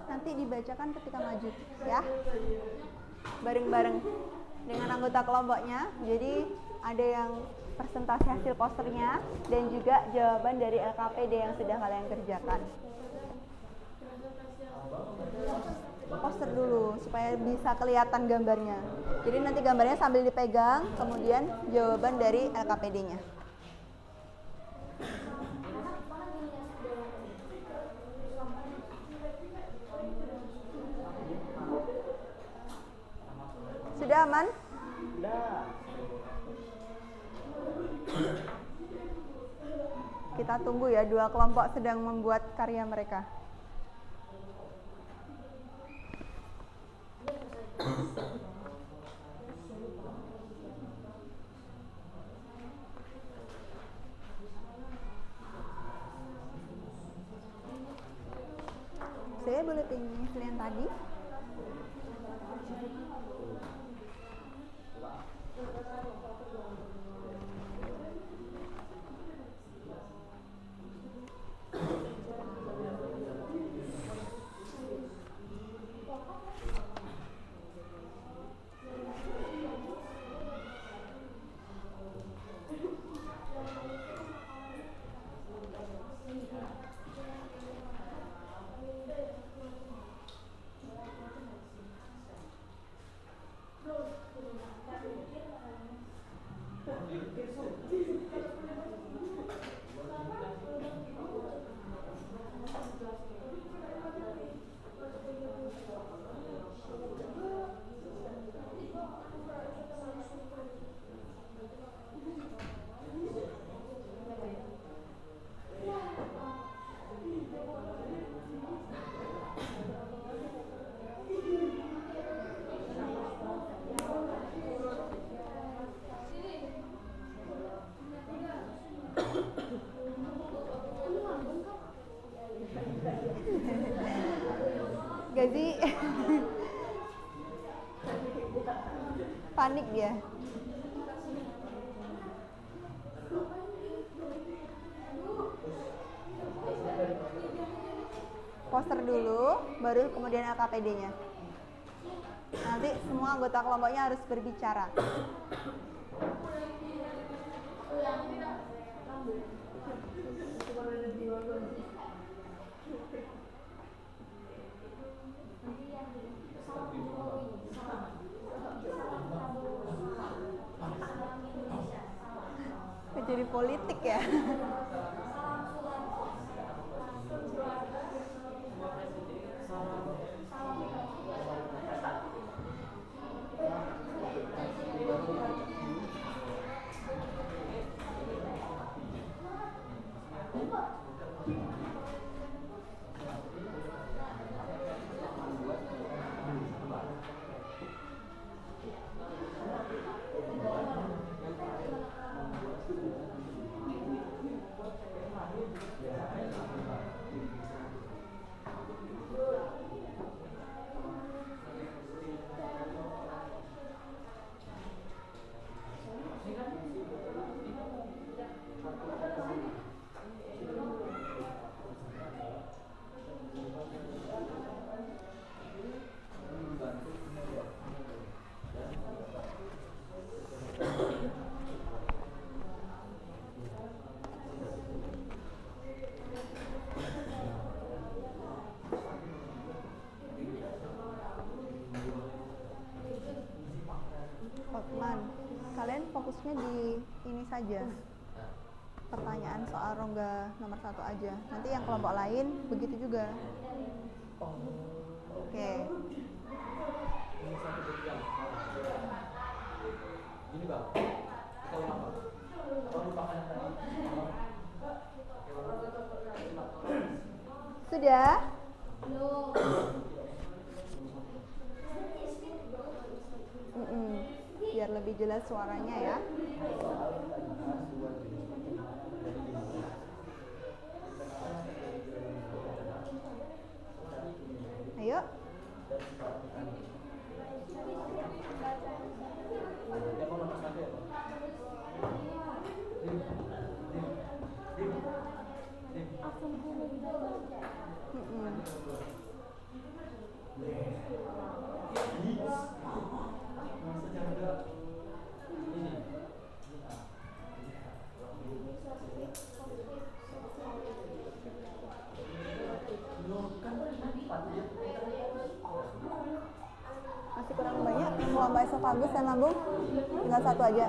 Nanti dibacakan ketika maju ya. Bareng-bareng. dengan anggota kelompoknya. Jadi ada yang presentasi hasil posternya dan juga jawaban dari LKPD yang sudah kalian kerjakan. Poster dulu supaya bisa kelihatan gambarnya. Jadi nanti gambarnya sambil dipegang, kemudian jawaban dari LKPD-nya. Sudah aman? Udah. Kita tunggu ya, dua kelompok sedang membuat karya mereka. Saya boleh pinjam yang tadi? Gazi panik dia. Poster dulu, baru kemudian LKPD-nya. Nanti semua anggota kelompoknya harus berbicara. Jadi politik ya. Hotman, kalian fokusnya di ini saja. Pertanyaan soal rongga nomor 1 aja. Nanti yang kelompok lain begitu juga. Oke. Gini bang, kita ulang bang. Apa lupakan yang tadi? Sudah? Biar lebih jelas suaranya ya. Ayo. Masih kurang banyak kelompok esofagus dan lambung. Tinggal satu aja.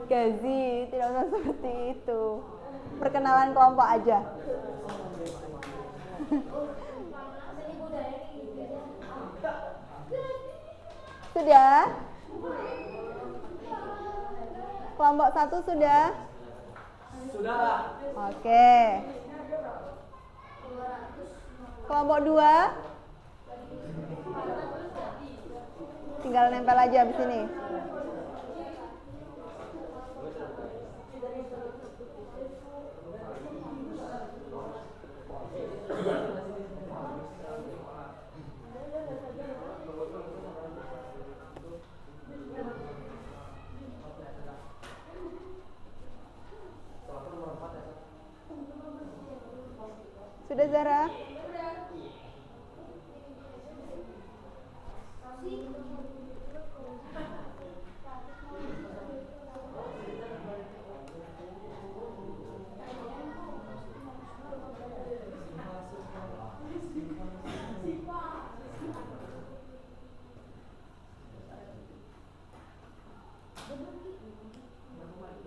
Gazi, tidak usah seperti itu. Perkenalan kelompok aja. Sudah? Kelompok 1 sudah? Sudah. Oke. Kelompok 2? Tinggal nempel aja di sini. Sudah Zara?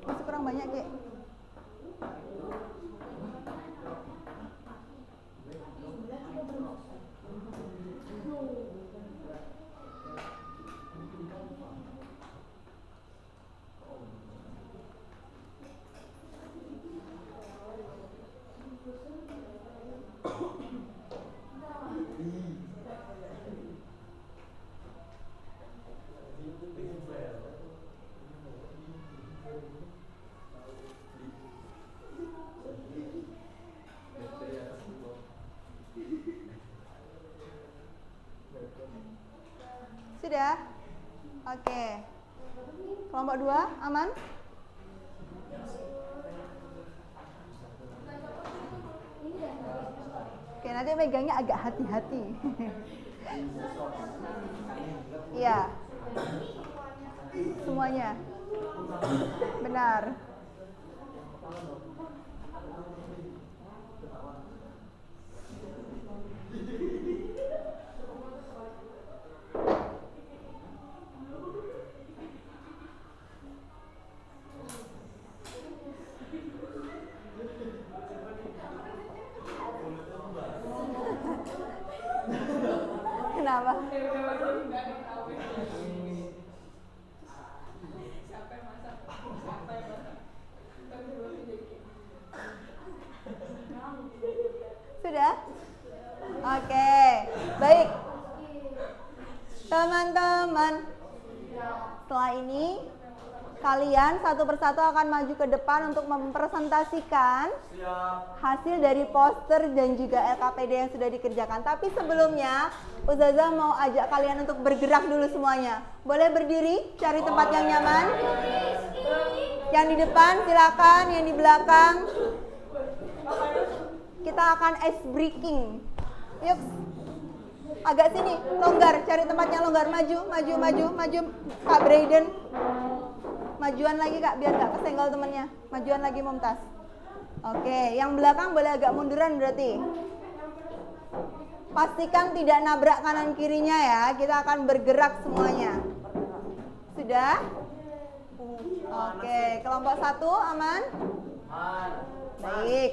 Masih kurang banyak, Ki. Sudah? Oke. Kelompok 2 aman? Oke, nanti megangnya agak hati-hati. Iya. Semuanya. Benar. Kenapa? Sudah? Oke, baik. Teman-teman, setelah ini kalian satu persatu akan maju ke depan untuk mempresentasikan hasil dari poster dan juga LKPD yang sudah dikerjakan. Tapi sebelumnya, Ustazah mau ajak kalian untuk bergerak dulu semuanya. Boleh berdiri, cari tempat yang nyaman. Yang di depan silakan, yang di belakang. Kita akan ice breaking. Yuk, agak sini, longgar, cari tempatnya longgar. Maju, maju, maju, maju, Kak Brayden. Majuan lagi Kak, biar gak kesenggol temennya. Majuan lagi Mumtaz. Oke, yang belakang boleh agak munduran berarti. Pastikan tidak nabrak kanan kirinya ya. Kita akan bergerak semuanya. Sudah? Oke, kelompok 1 aman? Baik.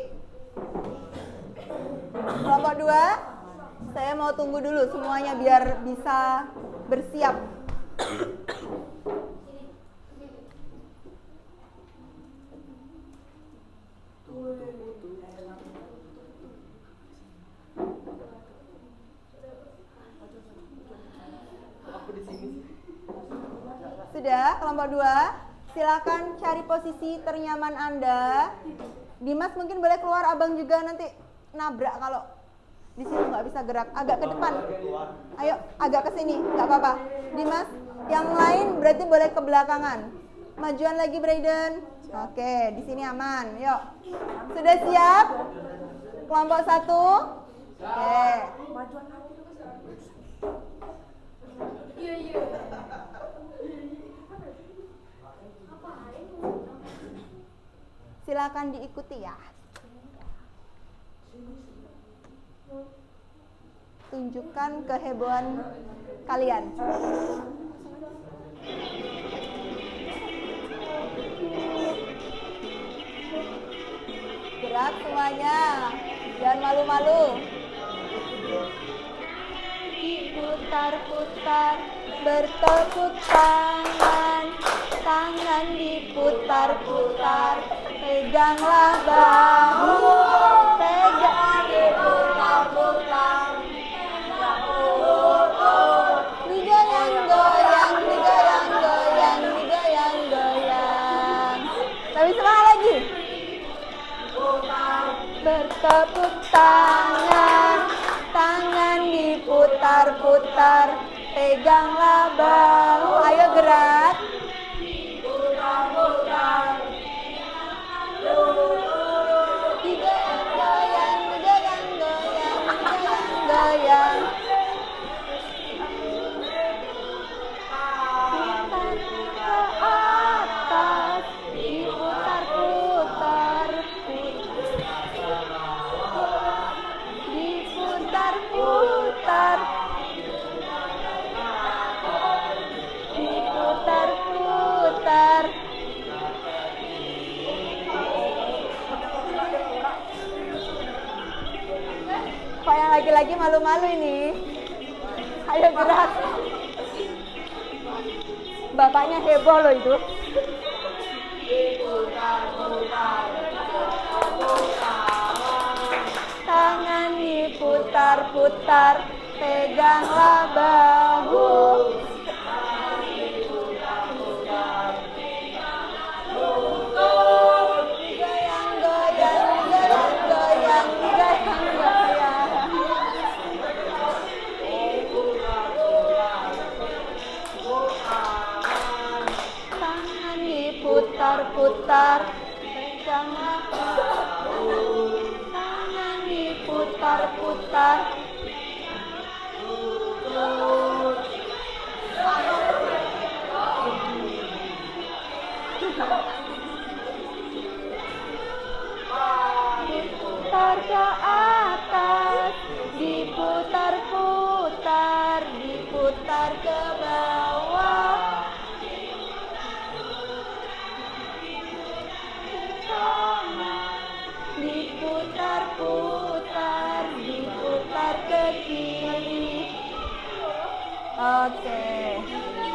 Kelompok 2, saya mau tunggu dulu semuanya biar bisa bersiap. Sudah, kelompok 2, silakan cari posisi ternyaman Anda. Dimas mungkin boleh keluar, abang juga nanti nabrak kalau di sini nggak bisa gerak. Agak ke depan. Ayo, agak ke sini, nggak apa-apa. Dimas, yang lain berarti boleh ke belakangan. Majuan lagi Brayden. Oke, di sini aman. Yuk. Sudah siap? Kelompok 1. Oke. Silakan diikuti ya. Tunjukkan kehebohan kalian. Gerak semuanya, jangan malu-malu. Diputar-putar, bertepuk tangan, tangan diputar-putar, peganglah bahu, pegang diputar-putar, digoyang-goyang, digoyang-goyang, digoyang-goyang. Tapi semangat lagi. Bertepuk tangan, tangan diputar-putar, peganglah bahu. Ayo gerak. Diputar-putar, digoyang-goyang, digoyang-goyang, digoyang-goyang. Putar ke atas, diputar-putar, diputar-putar, diputar-putar. Kok yang laki-laki malu-malu ini? Ayo gerak. Bapaknya heboh loh itu. Tangan diputar-putar, peganglah bahu. Digoyang-goyang, digoyang-goyang, digoyang-goyang. Tangan diputar-putar, peganglah bahu. Tangan diputar-putar. Diputar ke atas, diputar-putar, diputar ke bawah. Diputar-putar, diputar ke kiri. Oke,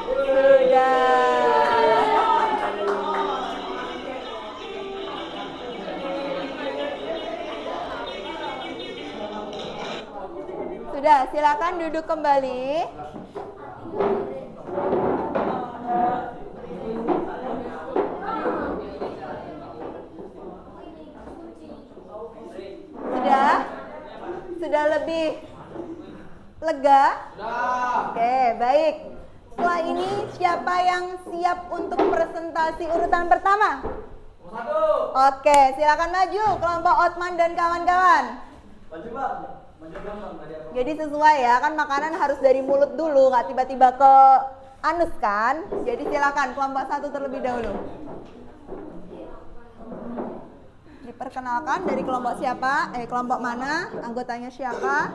sudah. Sudah, silakan duduk kembali. Sudah? Sudah lebih lega? Oke, baik. Setelah ini siapa yang siap untuk presentasi urutan pertama? Oke, silakan maju kelompok Otman dan kawan-kawan. Maju bang, maju gampang tadi aku. Jadi sesuai ya, kan makanan harus dari mulut dulu, nggak tiba-tiba ke anus kan? Jadi silakan kelompok 1 terlebih dahulu. Diperkenalkan dari kelompok siapa? Kelompok mana? Anggotanya siapa?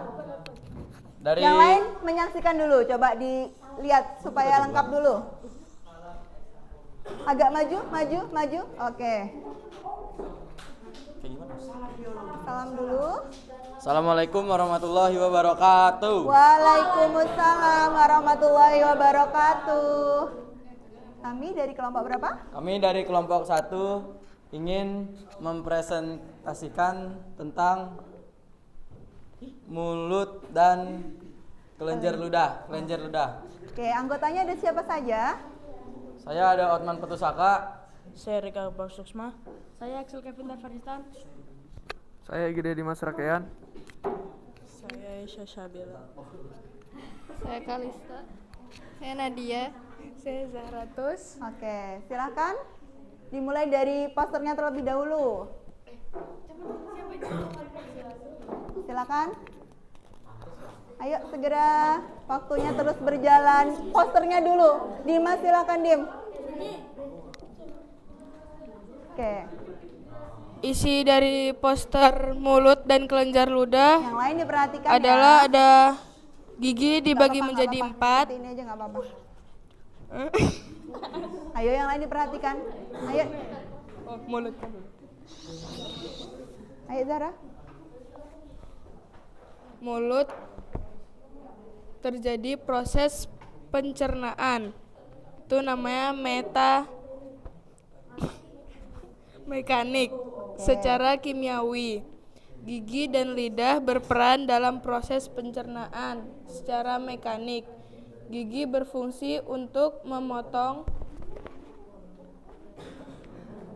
Dari Yang lain menyaksikan dulu, coba dilihat supaya lengkap dulu. Agak maju, maju, maju. Oke. Salam dulu. Assalamualaikum warahmatullahi wabarakatuh. Waalaikumsalam warahmatullahi wabarakatuh. Kami dari kelompok berapa? Kami dari kelompok 1 ingin mempresentasikan tentang mulut dan kelenjar ludah. Oke, anggotanya ada siapa saja? Saya ada Otman Petusaka. Saya Rika Basuksma. Saya Axel Kevin Darfaristan. Saya Gede Dimas Rakean. Saya Aisyah Syabila. Saya Kalista. Saya Nadia. C100. Oke, silakan. Dimulai dari posternya terlebih dahulu. Silakan. Ayo segera, waktunya terus berjalan. Posternya dulu. Dimas silakan Dim. Oke, Isi dari poster mulut dan kelenjar ludah yang lain diperhatikan adalah ya. ada gigi dibagi Nggak apa-apa, menjadi nggak apa-apa. 4. Seperti ini aja nggak apa-apa. Ayo yang lain diperhatikan. Ayo, Mulut. ayo Zara. Mulut terjadi proses pencernaan. Itu namanya mekanik secara kimiawi. Gigi dan lidah berperan dalam proses pencernaan secara mekanik. Gigi berfungsi untuk memotong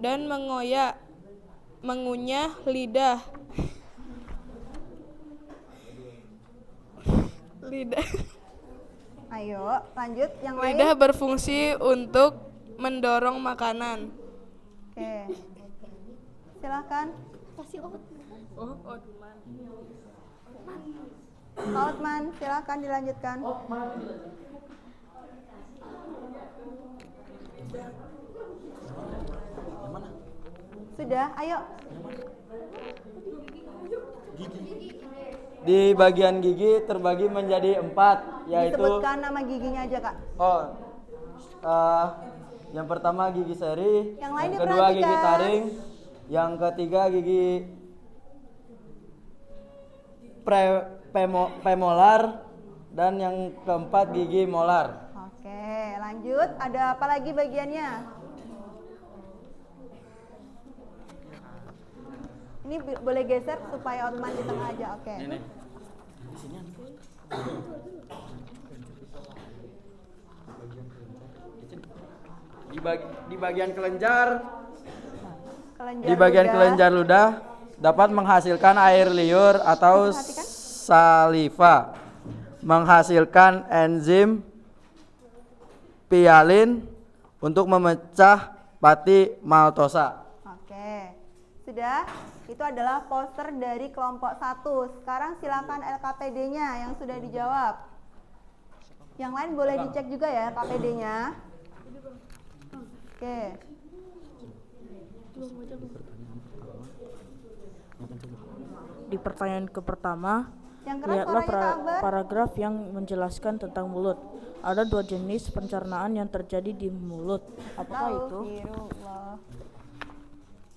dan mengunyah lidah. Ayo, lanjut yang lain. Lidah berfungsi untuk mendorong makanan. Oke. Silakan. Pak Otman, silakan dilanjutkan. Sudah, ayo. Di bagian gigi terbagi menjadi 4, yaitu Disebutkan nama giginya aja, Kak. yang pertama gigi seri, Yang lain yang kedua gigi diperhatikan. taring, yang ketiga gigi premolar, dan yang keempat gigi molar. Oke, lanjut. Ada apa lagi bagiannya? Ini boleh geser supaya Otman di tengah aja. Oke. Di bagian kelenjar, Kelenjar di bagian ludah. kelenjar ludah dapat menghasilkan air liur atau Perhatikan. saliva, menghasilkan enzim pialin untuk memecah pati maltosa. Oke. Sudah? Itu adalah poster dari kelompok 1. Sekarang silakan LKPD-nya yang sudah dijawab. Yang lain boleh dicek juga ya KPD-nya. Oke. Di pertanyaan pertama, Yang keras lihatlah suaranya Kak Akbar. paragraf yang menjelaskan tentang mulut. Ada 2 jenis pencernaan yang terjadi di mulut. Apakah itu? Astagfirullah.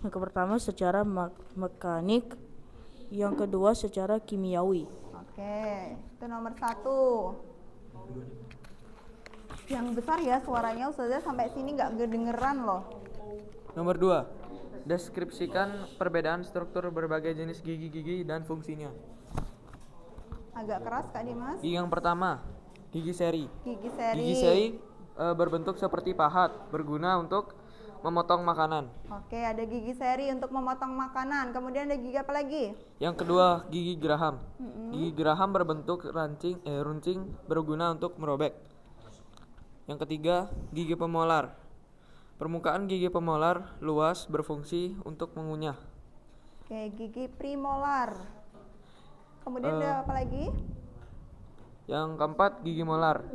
Yang pertama secara mekanik, yang kedua secara kimiawi. Oke, itu nomor 1. Yang besar ya suaranya Ustazah, sampai sini nggak kedengeran loh. Nomor 2. Deskripsikan perbedaan struktur berbagai jenis gigi-gigi dan fungsinya. Agak keras Kak Dimas. Gigi yang pertama, gigi seri. Gigi seri. Gigi seri berbentuk seperti pahat, berguna untuk memotong makanan. Oke, ada gigi seri untuk memotong makanan. Kemudian ada gigi apa lagi? Yang kedua, gigi geraham. Gigi geraham berbentuk runcing, berguna untuk merobek. Yang ketiga, gigi pemolar. Permukaan gigi pemolar luas, berfungsi untuk mengunyah. Oke, gigi premolar. Kemudian ada apa lagi? Yang keempat, gigi molar.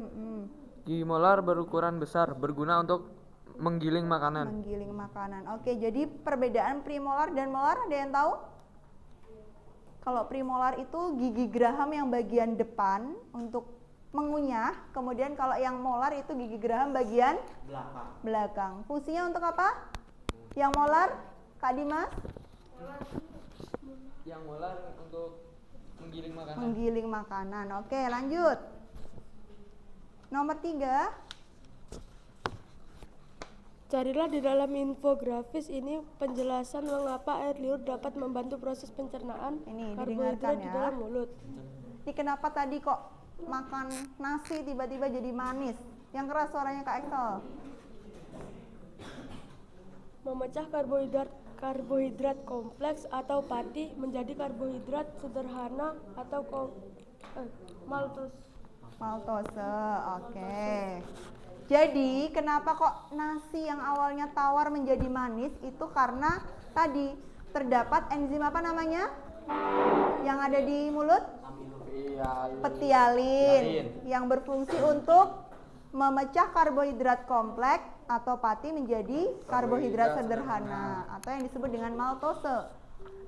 Gigi molar berukuran besar, berguna untuk menggiling makanan. Menggiling makanan. Oke, jadi perbedaan premolar dan molar ada yang tahu? Kalau premolar itu gigi geraham yang bagian depan untuk mengunyah, kemudian kalau yang molar itu gigi geraham bagian belakang. Fungsinya untuk apa? Yang molar, Kak Dimas? Yang molar untuk menggiling makanan. Menggiling makanan. Oke, lanjut. Nomor 3. Carilah di dalam infografis ini penjelasan mengapa air liur dapat membantu proses pencernaan Ini karbohidrat didengarkan di ya. dalam mulut. Ini kenapa tadi kok makan nasi tiba-tiba jadi manis? Yang keras suaranya Kak Excel. Memecah karbohidrat kompleks atau pati menjadi karbohidrat sederhana atau maltose. Maltose, oke. Jadi kenapa kok nasi yang awalnya tawar menjadi manis itu karena tadi terdapat enzim apa namanya? Yang ada di mulut? Petialin yang berfungsi untuk memecah karbohidrat kompleks atau pati menjadi karbohidrat sederhana atau yang disebut dengan maltose.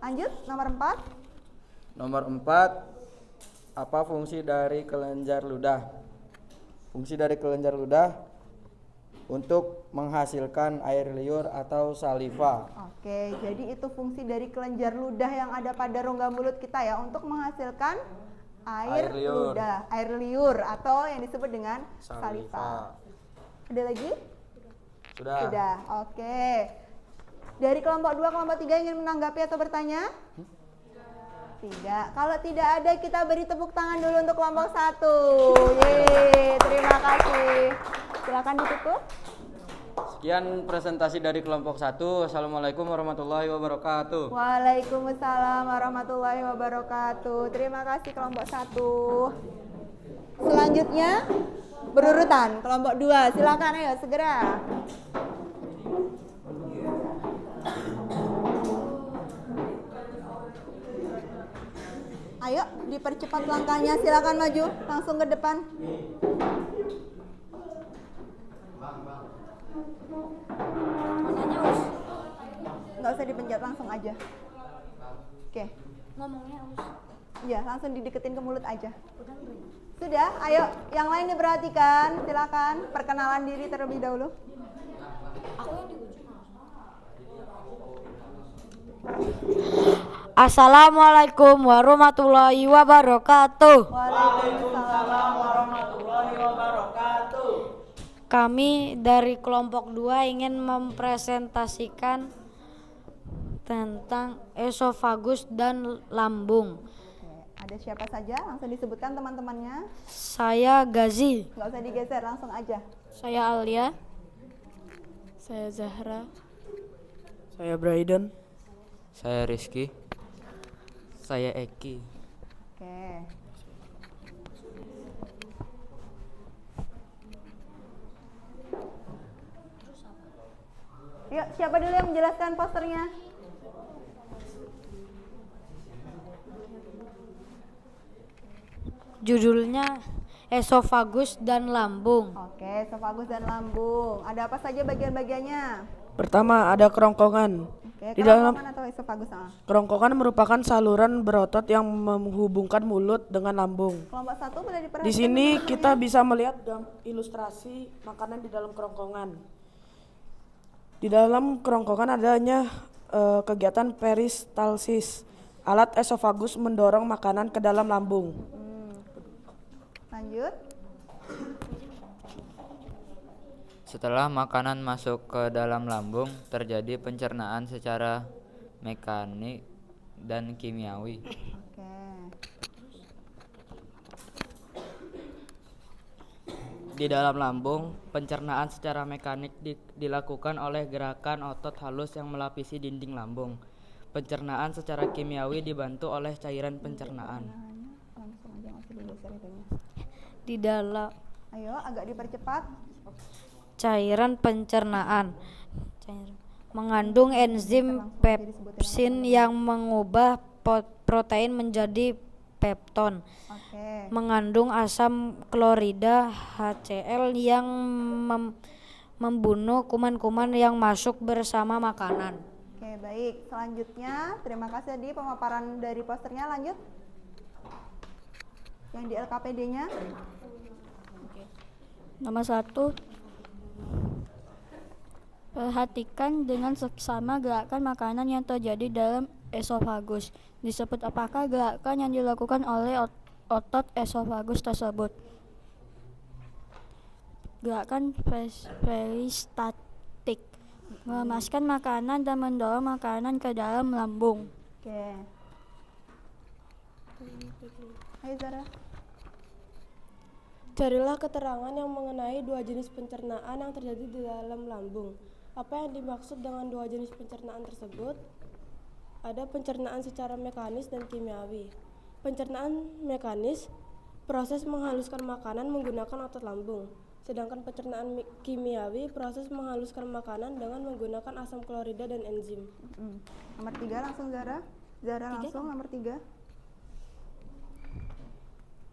Lanjut, nomor 4. Nomor 4, apa fungsi dari kelenjar ludah? Fungsi dari kelenjar ludah untuk menghasilkan air liur atau saliva. Oke, jadi itu fungsi dari kelenjar ludah yang ada pada rongga mulut kita ya untuk menghasilkan air ludah, air liur atau yang disebut dengan saliva. Ada lagi? Sudah. Oke. Dari kelompok 2, kelompok 3 ingin menanggapi atau bertanya? Tidak. Kalau tidak ada, kita beri tepuk tangan dulu untuk kelompok 1. Yeay, terima kasih. Silakan ditutup. Sekian presentasi dari kelompok 1. Assalamualaikum warahmatullahi wabarakatuh. Waalaikumsalam warahmatullahi wabarakatuh. Terima kasih kelompok 1. Selanjutnya berurutan kelompok 2. Silakan ayo segera. Ayo dipercepat langkahnya, silakan maju langsung ke depan. Nggak usah dipencet, langsung aja. Oke. Ngomongnya us. Iya, langsung dideketin ke mulut aja. Sudah, ayo yang lain diperhatikan, silakan perkenalan diri terlebih dahulu. Aku yang di ujung. Assalamualaikum warahmatullahi wabarakatuh. Waalaikumsalam warahmatullahi wabarakatuh. Kami dari kelompok 2 ingin mempresentasikan tentang esofagus dan lambung. Ada siapa saja? Langsung disebutkan teman-temannya. Saya Gazi. Nggak usah digeser, langsung aja. Saya Alia. Saya Zahra. Saya Brayden. Saya Rizky. Saya Eki. Oke. Yuk, siapa dulu yang menjelaskan posternya? Judulnya esofagus dan lambung. Oke, esofagus dan lambung. Ada apa saja bagian-bagiannya? Pertama, ada kerongkongan. Oke, Di dalam kerongkongan atau esofagus? kerongkongan merupakan saluran berotot yang menghubungkan mulut dengan lambung. Kelompok 1 boleh diperhatikan. Di sini teman-teman kita ya. bisa melihat ilustrasi makanan di dalam kerongkongan. Di dalam kerongkongan adanya kegiatan peristalsis. Alat esofagus mendorong makanan ke dalam lambung. Lanjut. Setelah makanan masuk ke dalam lambung, terjadi pencernaan secara mekanik dan kimiawi. Oke. Di dalam lambung, pencernaan secara mekanik dilakukan oleh gerakan otot halus yang melapisi dinding lambung. Pencernaan secara kimiawi dibantu oleh cairan pencernaan. Langsung aja, nggak usah digeser itunya. Di dalam Ayo, agak dipercepat. cairan pencernaan mengandung enzim pepsin yang mengubah protein menjadi pepton. Oke. Mengandung asam klorida HCl yang membunuh kuman-kuman yang masuk bersama makanan. Oke, baik. Selanjutnya, terima kasih di pemaparan dari posternya. Lanjut. Yang di LKPD-nya. Nomor 1, perhatikan dengan seksama gerakan makanan yang terjadi dalam esofagus. Disebut apakah gerakan yang dilakukan oleh otot esofagus tersebut? Gerakan peristatik, melemaskan makanan dan mendorong makanan ke dalam lambung. Oke. Ayo Zara. Carilah keterangan yang mengenai 2 jenis pencernaan yang terjadi di dalam lambung. Apa yang dimaksud dengan 2 jenis pencernaan tersebut? Ada pencernaan secara mekanis dan kimiawi. Pencernaan mekanis, proses menghaluskan makanan menggunakan otot lambung. Sedangkan pencernaan kimiawi proses menghaluskan makanan dengan menggunakan asam klorida dan enzim. Nomor 3 langsung Zara. Langsung nomor 3.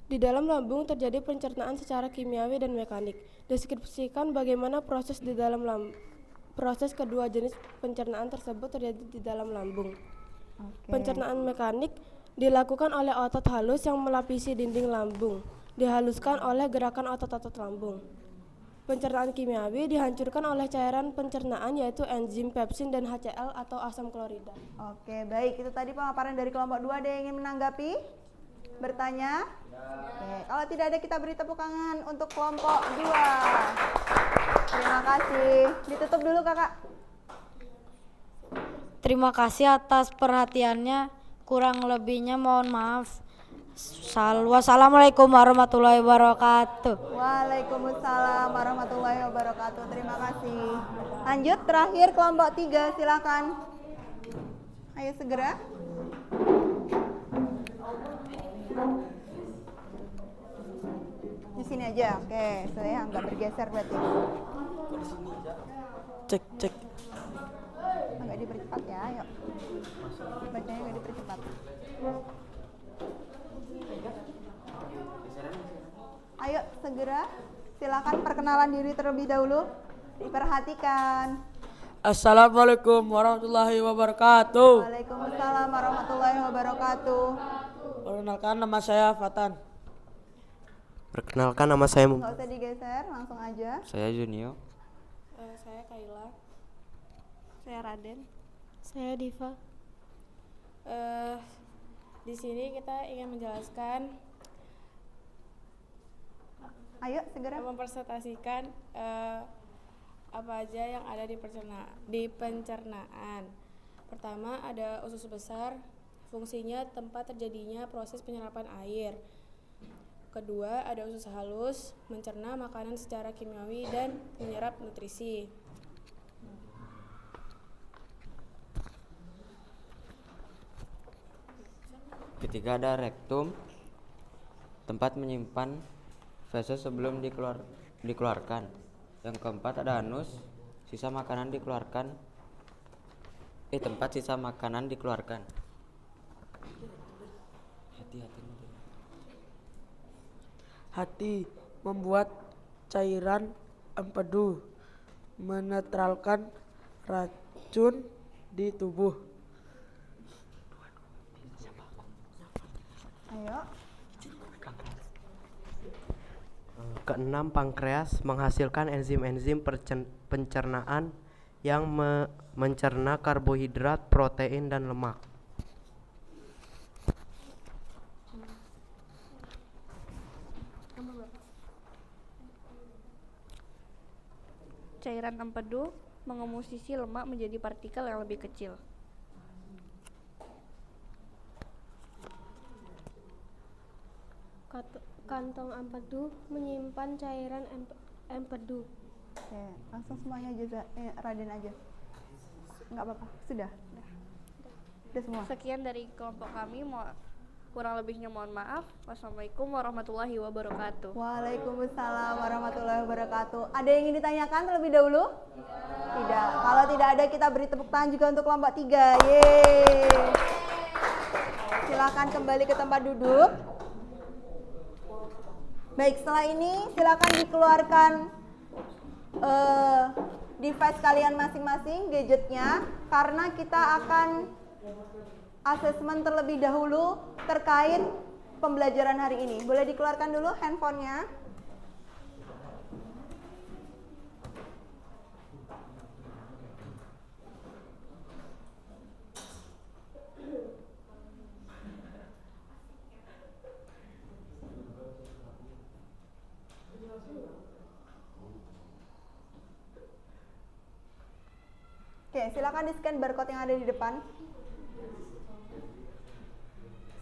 Di dalam lambung terjadi pencernaan secara kimiawi dan mekanik. Deskripsikan bagaimana proses proses kedua jenis pencernaan tersebut terjadi di dalam lambung. Pencernaan mekanik dilakukan oleh otot halus yang melapisi dinding lambung, dihaluskan oleh gerakan otot-otot lambung. Pencernaan kimiawi dihancurkan oleh cairan pencernaan yaitu enzim pepsin dan HCl atau asam klorida. Oke, baik. Itu tadi pemaparan dari kelompok 2. Ada yang ingin menanggapi? Bertanya? Oke, kalau tidak ada kita beri tepuk tangan untuk kelompok 2. Terima kasih. Ditutup dulu Kakak. Terima kasih atas perhatiannya. Kurang lebihnya mohon maaf. Wassalamualaikum warahmatullahi wabarakatuh. Waalaikumsalam warahmatullahi wabarakatuh. Terima kasih. Lanjut terakhir kelompok 3, silakan. Ayo segera. Di sini aja. Oke, saya nggak bergeser berarti. Cek. Agak dipercepat ya, ayo. Bacanya agak dipercepat. Ayo segera, silakan perkenalan diri terlebih dahulu. Diperhatikan. Assalamualaikum warahmatullahi wabarakatuh. Waalaikumsalam warahmatullahi wabarakatuh. Perkenalkan, nama saya Fatan. Perkenalkan, nama saya Nggak usah digeser, langsung aja. Saya Junio. Saya Kaila. Saya Raden. Saya Diva. Di sini kita ingin menjelaskan, ayo segera mempresentasikan apa aja yang ada di pencernaan. Pertama ada usus besar, fungsinya tempat terjadinya proses penyerapan air. Kedua ada usus halus, mencerna makanan secara kimiawi dan menyerap nutrisi. Ketiga ada rektum, tempat menyimpan feses sebelum dikeluarkan. Yang keempat ada anus, tempat sisa makanan dikeluarkan. Hati membuat cairan empedu, menetralkan racun di tubuh. Ayo. Keenam, pankreas menghasilkan enzim-enzim pencernaan yang mencerna karbohidrat, protein, dan lemak. Cairan empedu mengoposisi lemak menjadi partikel yang lebih kecil. Kantong empedu menyimpan cairan empedu. Oke, langsung semuanya aja, Raden aja. Nggak apa-apa, sudah semua. Sekian dari kelompok kami, kurang lebihnya mohon maaf. Wassalamualaikum warahmatullahi wabarakatuh. Waalaikumsalam warahmatullahi wabarakatuh. Ada yang ingin ditanyakan terlebih dahulu? Tidak. Kalau tidak ada, kita beri tepuk tangan juga untuk kelompok 3. Yeay. Silakan kembali ke tempat duduk. Baik, setelah ini silakan dikeluarkan device kalian masing-masing, gadgetnya, karena kita akan asesmen terlebih dahulu terkait pembelajaran hari ini. Boleh dikeluarkan dulu handphonenya. Oke, silakan di-scan barcode yang ada di depan.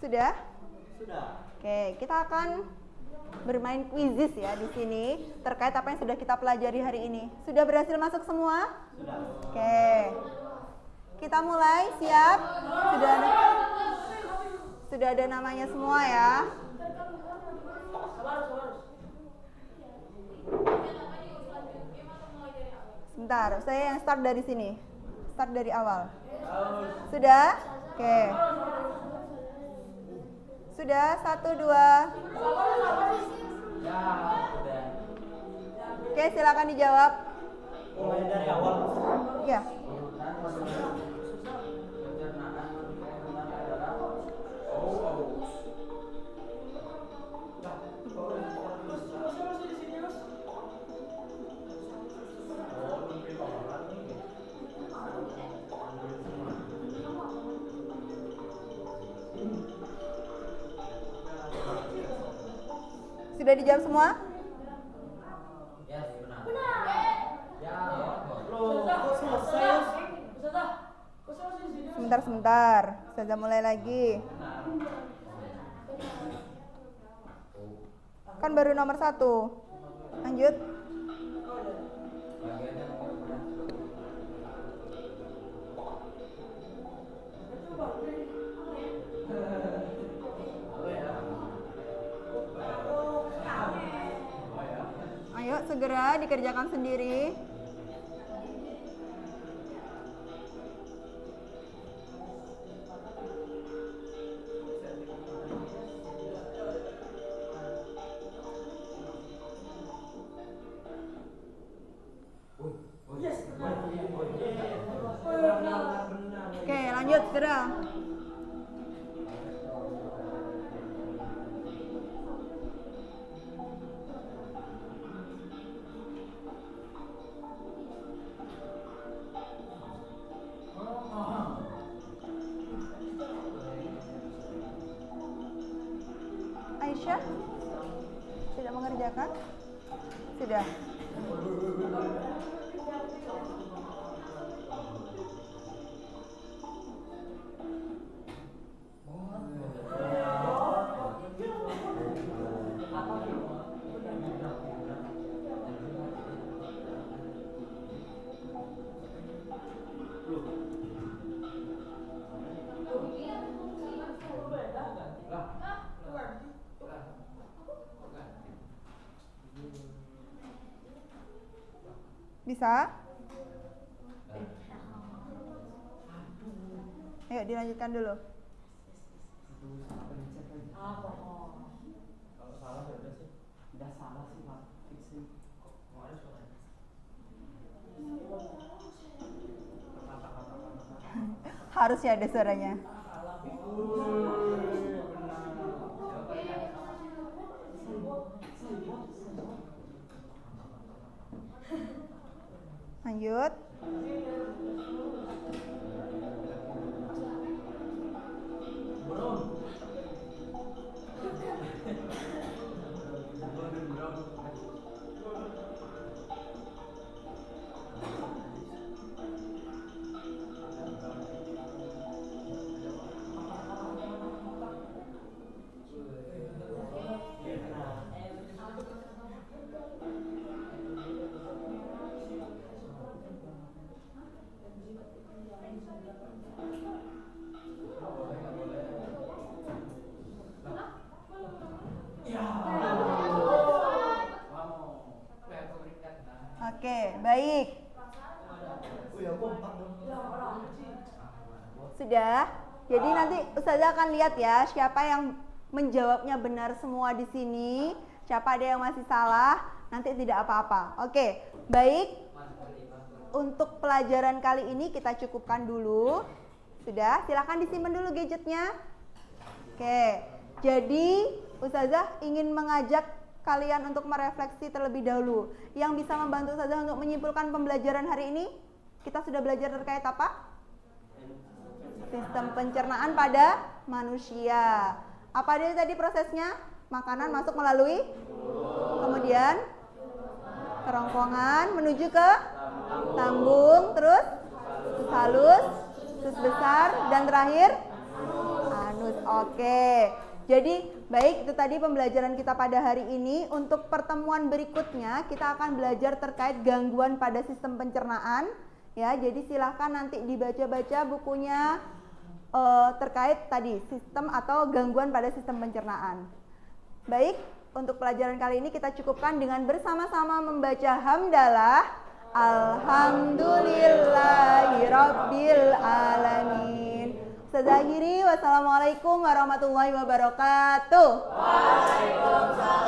Sudah? Sudah. Oke, kita akan bermain quizzes ya di sini terkait apa yang sudah kita pelajari hari ini. Sudah berhasil masuk semua? Sudah. Oke. Kita mulai, siap? Sudah ada namanya semua ya. Bentar, saya yang start dari sini. Start dari awal. Sudah? Oke. Sudah, 1, 2. Oke, silakan dijawab. Mulai dari awal. Iya. Sudah dijawab semua? Sebentar. Ustazah mulai lagi. Kan baru nomor 1. Lanjut. Ayo segera dikerjakan sendiri. Oke, lanjut segera. Aisyah tidak mengerjakan? Sudah. Bisa? Ayo dilanjutkan dulu. Kalau salah ya udah sih. Udah salah sih, Pak. Fixing. Mau ada suaranya. Harusnya ada suaranya. Lanjut. Oke, baik. Sudah. Jadi nanti Ustazah akan lihat ya siapa yang menjawabnya benar semua di sini, siapa ada yang masih salah, nanti tidak apa-apa. Oke, baik. Untuk pelajaran kali ini kita cukupkan dulu. Sudah, silakan disimpan dulu gadgetnya. Oke. Jadi Ustazah ingin mengajak kalian untuk merefleksi terlebih dahulu. Yang bisa membantu Ustazah untuk menyimpulkan pembelajaran hari ini, kita sudah belajar terkait apa? Sistem pencernaan pada manusia. Apa dia tadi prosesnya? Makanan masuk melalui kemudian kerongkongan menuju ke lambung, terus usus halus, usus besar, dan terakhir anus. Oke. Jadi baik, itu tadi pembelajaran kita pada hari ini. Untuk pertemuan berikutnya kita akan belajar terkait gangguan pada sistem pencernaan. Ya, jadi silahkan nanti dibaca-baca bukunya terkait tadi sistem atau gangguan pada sistem pencernaan. Baik, untuk pelajaran kali ini kita cukupkan dengan bersama-sama membaca hamdalah. Alhamdulillahi Rabbil Alamin. Ustazah akhiri, wassalamualaikum warahmatullahi wabarakatuh. Waalaikumsalam.